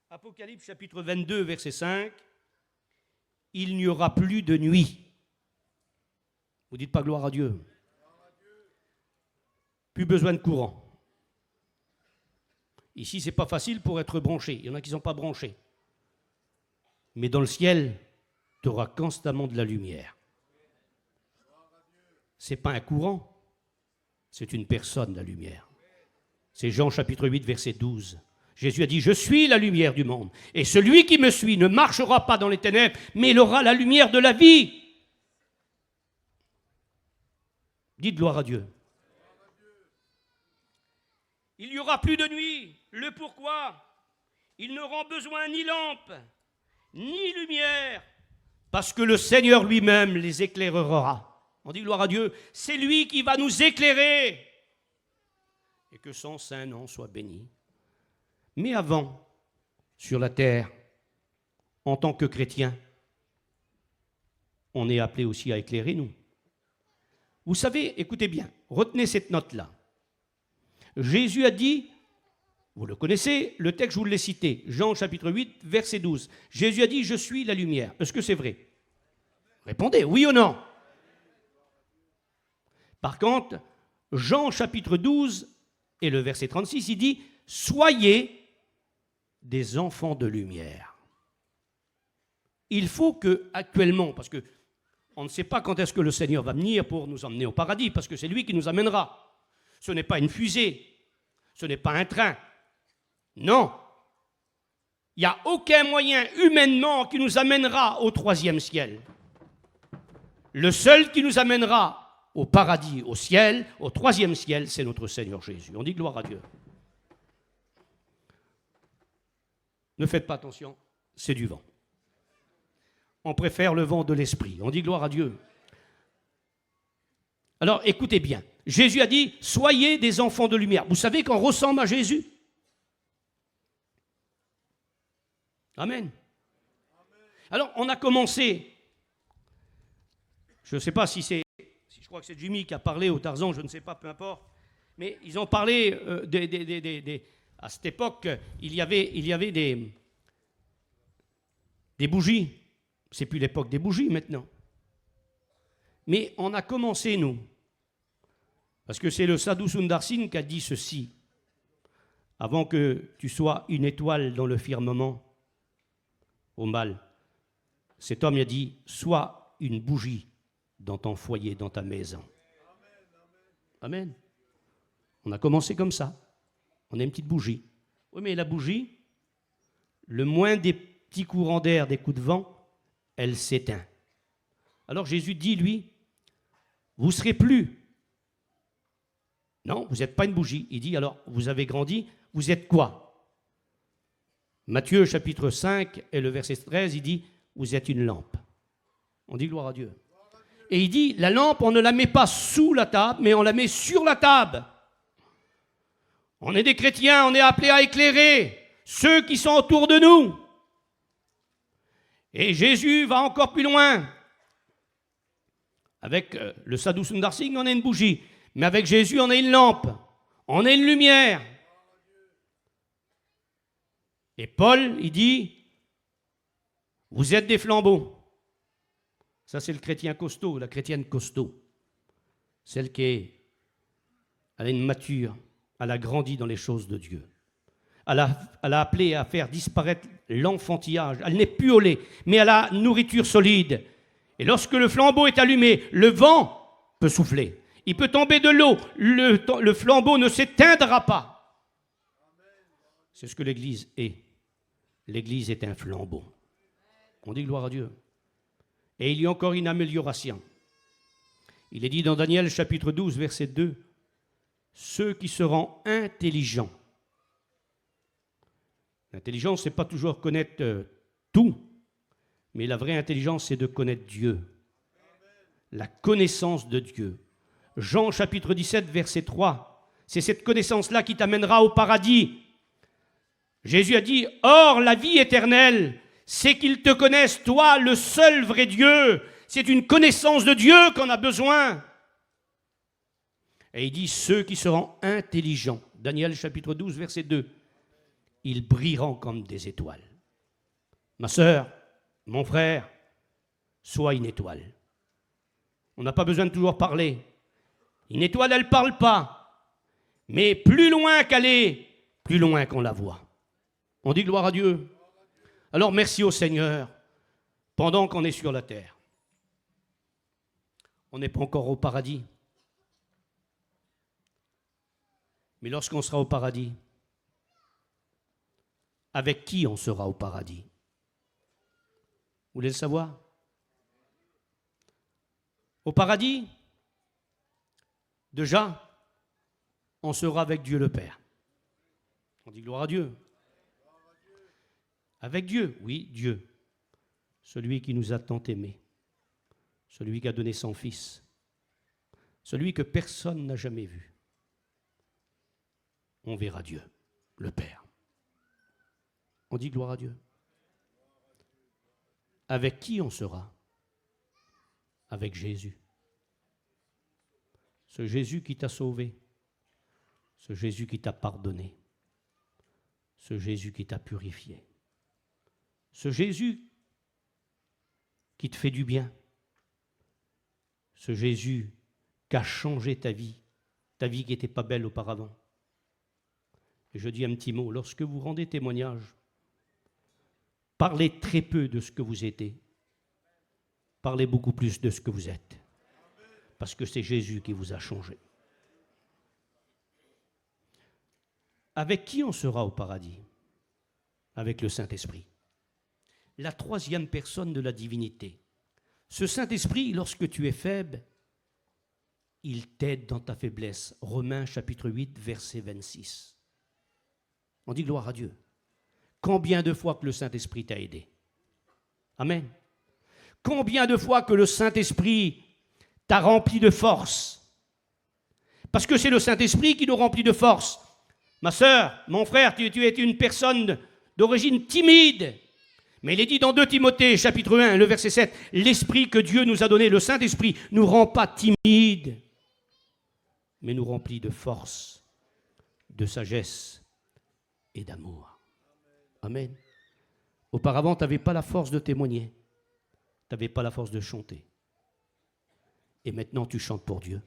Apocalypse chapitre 22, verset 5, « Il n'y aura plus de nuit. » Vous dites pas gloire à Dieu. Plus besoin de courant. Ici, ce n'est pas facile pour être branché. Il y en a qui ne sont pas branchés. Mais dans le ciel, tu auras constamment de la lumière. Ce n'est pas un courant, c'est une personne, la lumière. C'est Jean chapitre 8, verset 12. Jésus a dit, « Je suis la lumière du monde, et celui qui me suit ne marchera pas dans les ténèbres, mais il aura la lumière de la vie. » Dites gloire à Dieu. Il n'y aura plus de nuit. Le pourquoi? Ils n'auront besoin ni lampe, ni lumière, parce que le Seigneur lui-même les éclairera. On dit gloire à Dieu. C'est lui qui va nous éclairer. Et que son saint nom soit béni. Mais avant, sur la terre, en tant que chrétiens, on est appelé aussi à éclairer nous. Vous savez, écoutez bien, retenez cette note-là. Jésus a dit, vous le connaissez, le texte, je vous l'ai cité, Jean chapitre 8, verset 12. Jésus a dit, je suis la lumière. Est-ce que c'est vrai? Répondez, oui ou non? Par contre, Jean chapitre 12 et le verset 36, il dit, soyez des enfants de lumière. Il faut que, actuellement, parce que on ne sait pas quand est-ce que le Seigneur va venir pour nous emmener au paradis, parce que c'est lui qui nous amènera. Ce n'est pas une fusée, ce n'est pas un train. Non. Il n'y a aucun moyen humainement qui nous amènera au troisième ciel. Le seul qui nous amènera au paradis, au ciel, au troisième ciel, c'est notre Seigneur Jésus. On dit gloire à Dieu. Ne faites pas attention, c'est du vent. On préfère le vent de l'esprit. On dit gloire à Dieu. Alors, écoutez bien. Jésus a dit, soyez des enfants de lumière. Vous savez qu'on ressemble à Jésus? Amen. Alors, on a commencé, je ne sais pas si je crois que c'est Jimmy qui a parlé au Tarzan, je ne sais pas, peu importe, mais ils ont parlé, à cette époque, il y avait des bougies. C'est plus l'époque des bougies maintenant. Mais on a commencé, nous, parce que c'est le Sadhu Sundar Singh qui a dit ceci. Avant que tu sois une étoile dans le firmament, au mal, cet homme a dit, sois une bougie dans ton foyer, dans ta maison. Amen. On a commencé comme ça. On a une petite bougie. Oui, mais la bougie, le moins des petits courants d'air, des coups de vent, elle s'éteint. Alors Jésus dit, lui, vous ne serez plus. Non, vous n'êtes pas une bougie. Il dit, alors, vous avez grandi, vous êtes quoi? Matthieu chapitre 5 et le verset 13, il dit, vous êtes une lampe. On dit gloire à Dieu. Et il dit, la lampe, on ne la met pas sous la table, mais on la met sur la table. On est des chrétiens, on est appelés à éclairer ceux qui sont autour de nous. Et Jésus va encore plus loin. Avec le Sadhu Sundar Singh, on a une bougie. Mais avec Jésus, on a une lampe. On a une lumière. Et Paul, il dit, vous êtes des flambeaux. Ça, c'est le chrétien costaud, la chrétienne costaud. Celle elle est une mature, elle a grandi dans les choses de Dieu. Elle a appelé à faire disparaître l'enfantillage. Elle n'est plus au lait, mais elle a une nourriture solide. Et lorsque le flambeau est allumé, le vent peut souffler. Il peut tomber de l'eau. Le flambeau ne s'éteindra pas. C'est ce que l'Église est. L'Église est un flambeau. On dit gloire à Dieu. Et il y a encore une amélioration. Il est dit dans Daniel chapitre 12, verset 2, « Ceux qui seront intelligents ». L'intelligence, ce n'est pas toujours connaître tout, mais la vraie intelligence, c'est de connaître Dieu. La connaissance de Dieu. Jean chapitre 17, verset 3, c'est cette connaissance-là qui t'amènera au paradis. Jésus a dit, « Or, la vie éternelle, c'est qu'ils te connaissent, toi, le seul vrai Dieu. » C'est une connaissance de Dieu qu'on a besoin. Et il dit, ceux qui seront intelligents, Daniel chapitre 12, verset 2, ils brilleront comme des étoiles. Ma sœur, mon frère, sois une étoile. On n'a pas besoin de toujours parler. Une étoile, elle ne parle pas. Mais plus loin qu'elle est, plus loin qu'on la voit. On dit gloire à Dieu. Alors merci au Seigneur pendant qu'on est sur la terre. On n'est pas encore au paradis. Mais lorsqu'on sera au paradis, avec qui on sera au paradis? Vous voulez le savoir? Au paradis, déjà, on sera avec Dieu le Père. On dit gloire à Dieu. Avec Dieu, oui, Dieu. Celui qui nous a tant aimés. Celui qui a donné son Fils. Celui que personne n'a jamais vu. On verra Dieu, le Père. On dit gloire à Dieu. Avec qui on sera? Avec Jésus. Ce Jésus qui t'a sauvé. Ce Jésus qui t'a pardonné. Ce Jésus qui t'a purifié. Ce Jésus qui te fait du bien. Ce Jésus qui a changé ta vie qui n'était pas belle auparavant. Et je dis un petit mot, lorsque vous rendez témoignage, parlez très peu de ce que vous étiez, parlez beaucoup plus de ce que vous êtes, parce que c'est Jésus qui vous a changé. Avec qui on sera au paradis? Avec le Saint-Esprit. La troisième personne de la divinité. Ce Saint-Esprit, lorsque tu es faible, il t'aide dans ta faiblesse. Romains chapitre 8, verset 26. On dit gloire à Dieu. Combien de fois que le Saint-Esprit t'a aidé? Amen. Combien de fois que le Saint-Esprit t'a rempli de force? Parce que c'est le Saint-Esprit qui nous remplit de force. Ma sœur, mon frère, tu es une personne d'origine timide. Mais il est dit dans 2 Timothée, chapitre 1, le verset 7, « L'Esprit que Dieu nous a donné, le Saint-Esprit, nous rend pas timides, mais nous remplit de force, de sagesse et d'amour. » Amen. Auparavant, tu n'avais pas la force de témoigner. Tu n'avais pas la force de chanter. Et maintenant, tu chantes pour Dieu,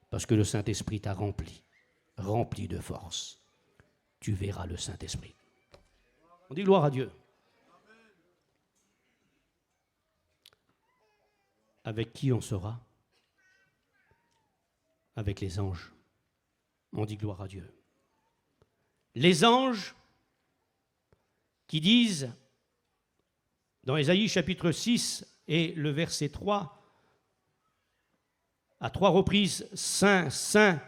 parce que le Saint-Esprit t'a rempli de force. Tu verras le Saint-Esprit. On dit gloire à Dieu. Avec qui on sera? avec les anges. On dit gloire à Dieu. Les anges qui disent, dans Ésaïe chapitre 6 et le verset 3, à 3 reprises, « Saint, Saint,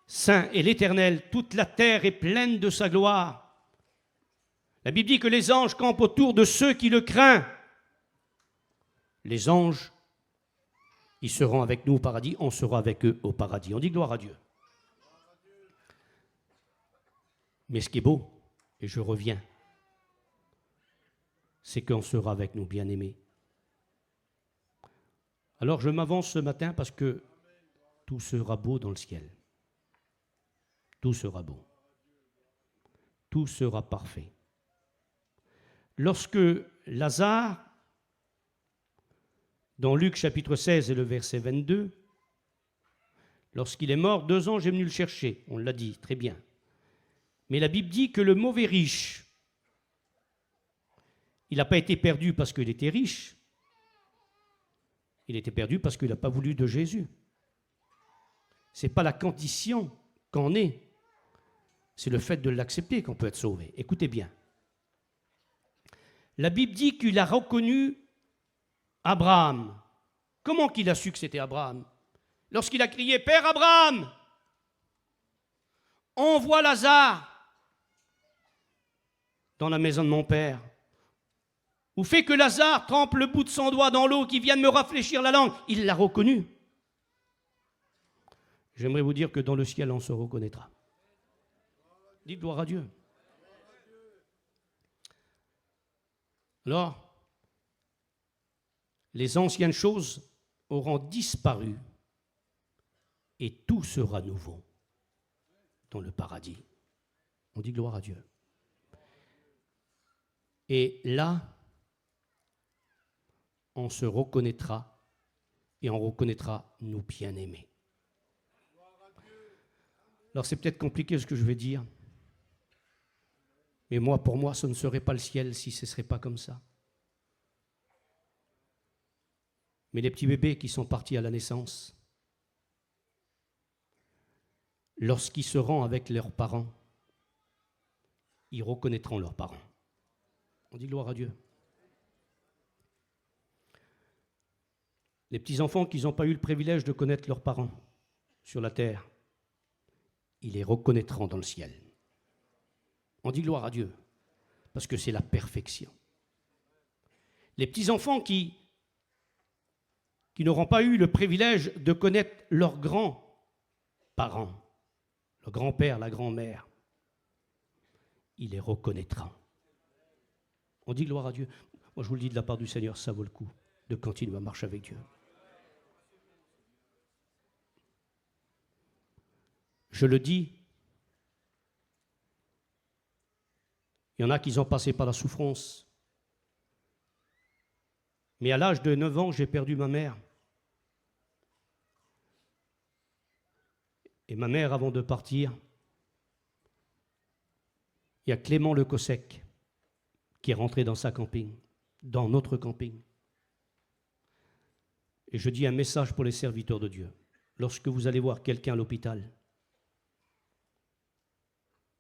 Saint est l'Éternel, toute la terre est pleine de sa gloire. » La Bible dit que les anges campent autour de ceux qui le craignent. Les anges, ils seront avec nous au paradis, on sera avec eux au paradis. On dit gloire à Dieu. Mais ce qui est beau, et je reviens, c'est qu'on sera avec nous, bien-aimés. Alors je m'avance ce matin parce que tout sera beau dans le ciel. Tout sera beau. Tout sera parfait. Lorsque Lazare, dans Luc chapitre 16 et le verset 22, lorsqu'il est mort, 2 anges sont venus le chercher. On l'a dit, très bien. Mais la Bible dit que le mauvais riche, il n'a pas été perdu parce qu'il était riche. Il était perdu parce qu'il n'a pas voulu de Jésus. Ce n'est pas la condition qu'on est. C'est le fait de l'accepter qu'on peut être sauvé. Écoutez bien. La Bible dit qu'il a reconnu Abraham. Comment qu'il a su que c'était Abraham? Lorsqu'il a crié « Père Abraham, envoie Lazare dans la maison de mon père. Ou fais que Lazare trempe le bout de son doigt dans l'eau qui vient de me rafraîchir la langue. » Il l'a reconnu. J'aimerais vous dire que dans le ciel, on se reconnaîtra. Dites gloire à Dieu. Alors, les anciennes choses auront disparu et tout sera nouveau dans le paradis. On dit gloire à Dieu. Et là, on se reconnaîtra et on reconnaîtra nos bien-aimés. Alors c'est peut-être compliqué ce que je vais dire, mais moi, pour moi, ce ne serait pas le ciel si ce ne serait pas comme ça. Mais les petits bébés qui sont partis à la naissance, lorsqu'ils seront avec leurs parents, ils reconnaîtront leurs parents. On dit gloire à Dieu. Les petits-enfants qui n'ont pas eu le privilège de connaître leurs parents sur la terre, ils les reconnaîtront dans le ciel. On dit gloire à Dieu, parce que c'est la perfection. Les petits-enfants qui n'auront pas eu le privilège de connaître leurs grands-parents, le grand-père, la grand-mère, ils les reconnaîtront. On dit gloire à Dieu. Moi, je vous le dis de la part du Seigneur, ça vaut le coup de continuer à marcher avec Dieu. Je le dis, il y en a qui ont passé par la souffrance. Mais à l'âge de 9 ans, j'ai perdu ma mère. Et ma mère, avant de partir, il y a Clément Le Cossec qui est rentré dans sa camping, dans notre camping. Et je dis un message pour les serviteurs de Dieu. Lorsque vous allez voir quelqu'un à l'hôpital,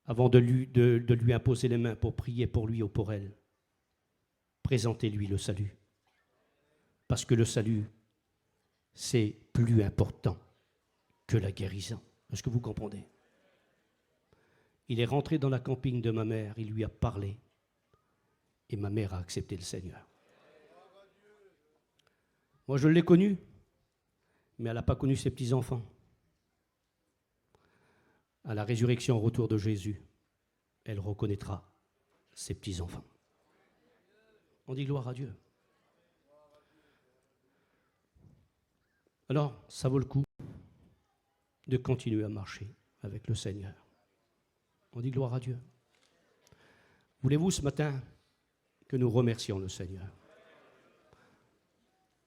avant de lui imposer les mains pour prier pour lui ou pour elle, présentez-lui le salut. Parce que le salut, c'est plus important que la guérison. Est-ce que vous comprenez? Il est rentré dans la camping de ma mère, il lui a parlé, et ma mère a accepté le Seigneur. Moi, je l'ai connue, mais elle n'a pas connu ses petits-enfants. À la résurrection, au retour de Jésus, elle reconnaîtra ses petits-enfants. On dit gloire à Dieu. Alors, ça vaut le coup de continuer à marcher avec le Seigneur. On dit gloire à Dieu. Voulez-vous ce matin que nous remercions le Seigneur?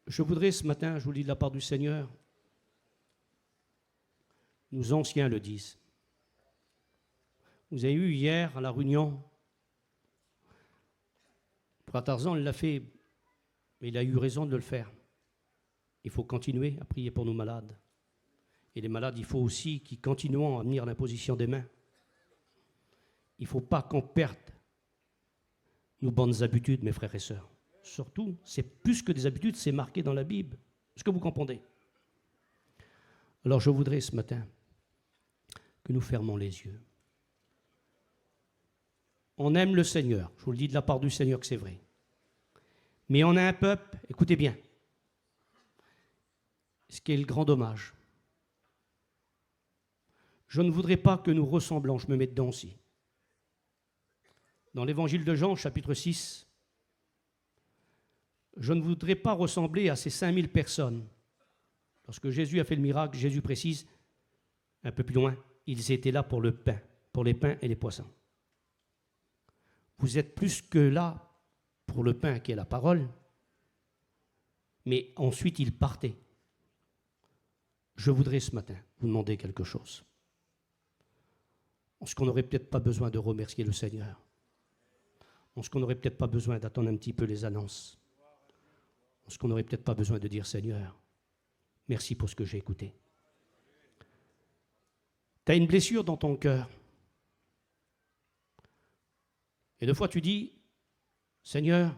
Je voudrais ce matin, je vous le dis de la part du Seigneur, nos anciens le disent. Vous avez eu hier à la réunion, Frère Tarzan l'a fait, mais il a eu raison de le faire. Il faut continuer à prier pour nos malades. Et les malades, il faut aussi qu'ils continuent à venir l'imposition des mains. Il ne faut pas qu'on perde nos bonnes habitudes, mes frères et sœurs. Surtout, c'est plus que des habitudes, c'est marqué dans la Bible. Est-ce que vous comprenez? Alors je voudrais ce matin que nous fermons les yeux. On aime le Seigneur, je vous le dis de la part du Seigneur que c'est vrai. Mais on a un peuple, écoutez bien, ce qui est le grand dommage. Je ne voudrais pas que nous ressemblons, je me mets dedans aussi. Dans l'évangile de Jean, chapitre 6, je ne voudrais pas ressembler à ces 5000 personnes. Lorsque Jésus a fait le miracle, Jésus précise, un peu plus loin, ils étaient là pour le pain, pour les pains et les poissons. Vous êtes plus que là pour le pain qui est la parole, mais ensuite ils partaient. Je voudrais ce matin vous demander quelque chose. Est-ce qu'on n'aurait peut-être pas besoin de remercier le Seigneur? Est-ce qu'on n'aurait peut-être pas besoin d'attendre un petit peu les annonces? Est-ce qu'on n'aurait peut-être pas besoin de dire, Seigneur, merci pour ce que j'ai écouté. Tu as une blessure dans ton cœur. Et des fois tu dis, Seigneur,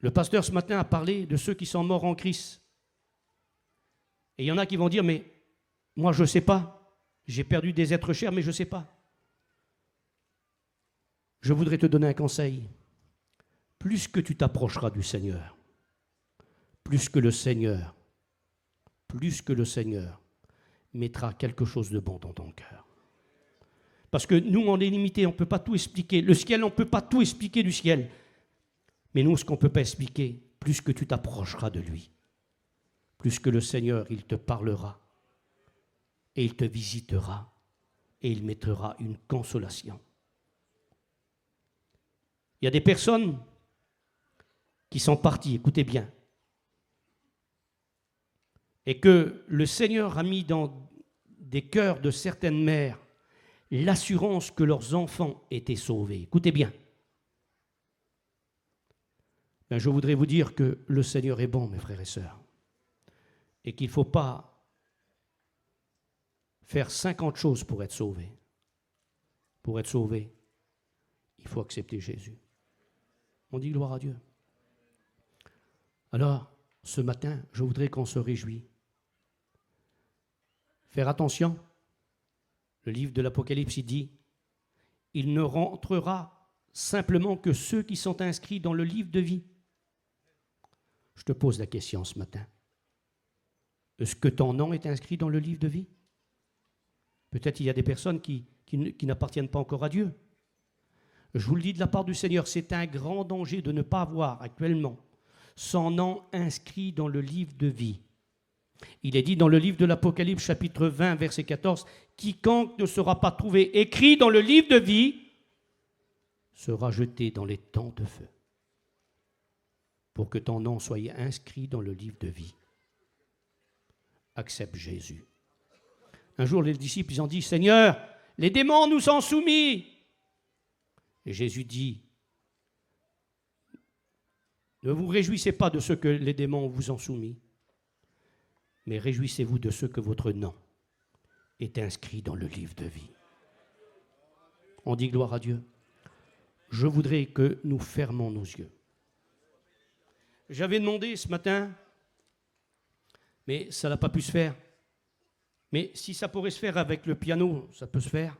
le pasteur ce matin a parlé de ceux qui sont morts en Christ. Et il y en a qui vont dire, mais moi je ne sais pas. J'ai perdu des êtres chers, mais je ne sais pas. Je voudrais te donner un conseil. Plus que tu t'approcheras du Seigneur, plus que le Seigneur mettra quelque chose de bon dans ton cœur. Parce que nous, on est limité, on ne peut pas tout expliquer. Le ciel, on ne peut pas tout expliquer du ciel. Mais nous, ce qu'on ne peut pas expliquer, plus que tu t'approcheras de lui, plus que le Seigneur, il te parlera, et il te visitera, et il mettra une consolation. Il y a des personnes qui sont parties, écoutez bien, et que le Seigneur a mis dans des cœurs de certaines mères l'assurance que leurs enfants étaient sauvés. Écoutez bien. Ben, je voudrais vous dire que le Seigneur est bon, mes frères et sœurs, et qu'il ne faut pas faire 50 choses pour être sauvé. Pour être sauvé, il faut accepter Jésus. On dit gloire à Dieu. Alors, ce matin, je voudrais qu'on se réjouisse. Faire attention. Le livre de l'Apocalypse, il dit, il ne rentrera simplement que ceux qui sont inscrits dans le livre de vie. Je te pose la question ce matin. Est-ce que ton nom est inscrit dans le livre de vie? Peut-être il y a des personnes qui n'appartiennent pas encore à Dieu. Je vous le dis de la part du Seigneur, c'est un grand danger de ne pas avoir actuellement son nom inscrit dans le livre de vie. Il est dit dans le livre de l'Apocalypse, chapitre 20, verset 14, « Quiconque ne sera pas trouvé écrit dans le livre de vie sera jeté dans les temps de feu. » Pour que ton nom soit inscrit dans le livre de vie, accepte Jésus. Un jour, les disciples, ils ont dit, « Seigneur, les démons nous sont soumis. » Et Jésus dit, « Ne vous réjouissez pas de ce que les démons vous ont soumis, mais réjouissez-vous de ce que votre nom est inscrit dans le livre de vie. » On dit gloire à Dieu. Je voudrais que nous fermons nos yeux. J'avais demandé ce matin, mais ça n'a pas pu se faire. Mais si ça pourrait se faire avec le piano, ça peut se faire.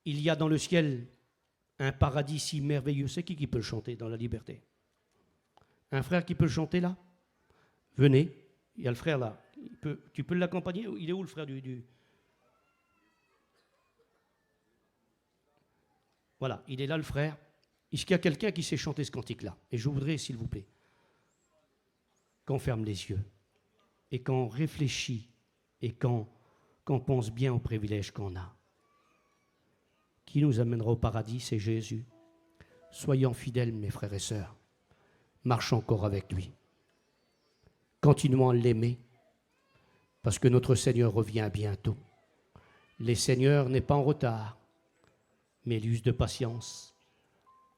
Il y a dans le ciel un paradis si merveilleux. C'est qui peut le chanter dans la liberté? Un frère qui peut le chanter là? Venez, il y a le frère là. Tu peux l'accompagner? Il est où le frère du... Voilà, il est là le frère. Est-ce qu'il y a quelqu'un qui sait chanter ce cantique-là? Et je voudrais, s'il vous plaît, qu'on ferme les yeux et qu'on réfléchit et qu'on pense bien aux privilèges qu'on a. Qui nous amènera au paradis, c'est Jésus. Soyons fidèles, mes frères et sœurs. Marchons encore avec lui. Continuons à l'aimer, parce que notre Seigneur revient bientôt. Le Seigneur n'est pas en retard, mais il use de patience,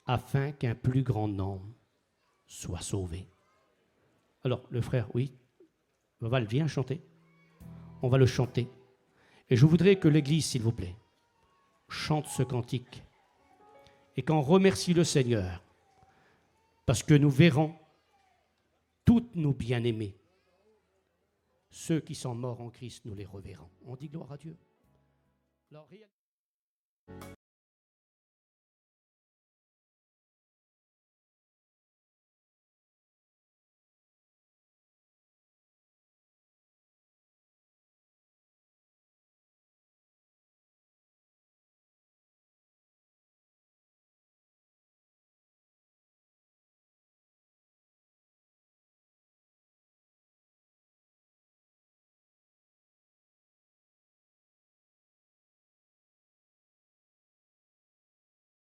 afin qu'un plus grand nombre soit sauvé. Alors, le frère, oui, Val, viens chanter. On va le chanter. Et je voudrais que l'Église, s'il vous plaît, chante ce cantique et qu'on remercie le Seigneur parce que nous verrons toutes nos bien-aimés. Ceux qui sont morts en Christ, nous les reverrons. On dit gloire à Dieu. Alors,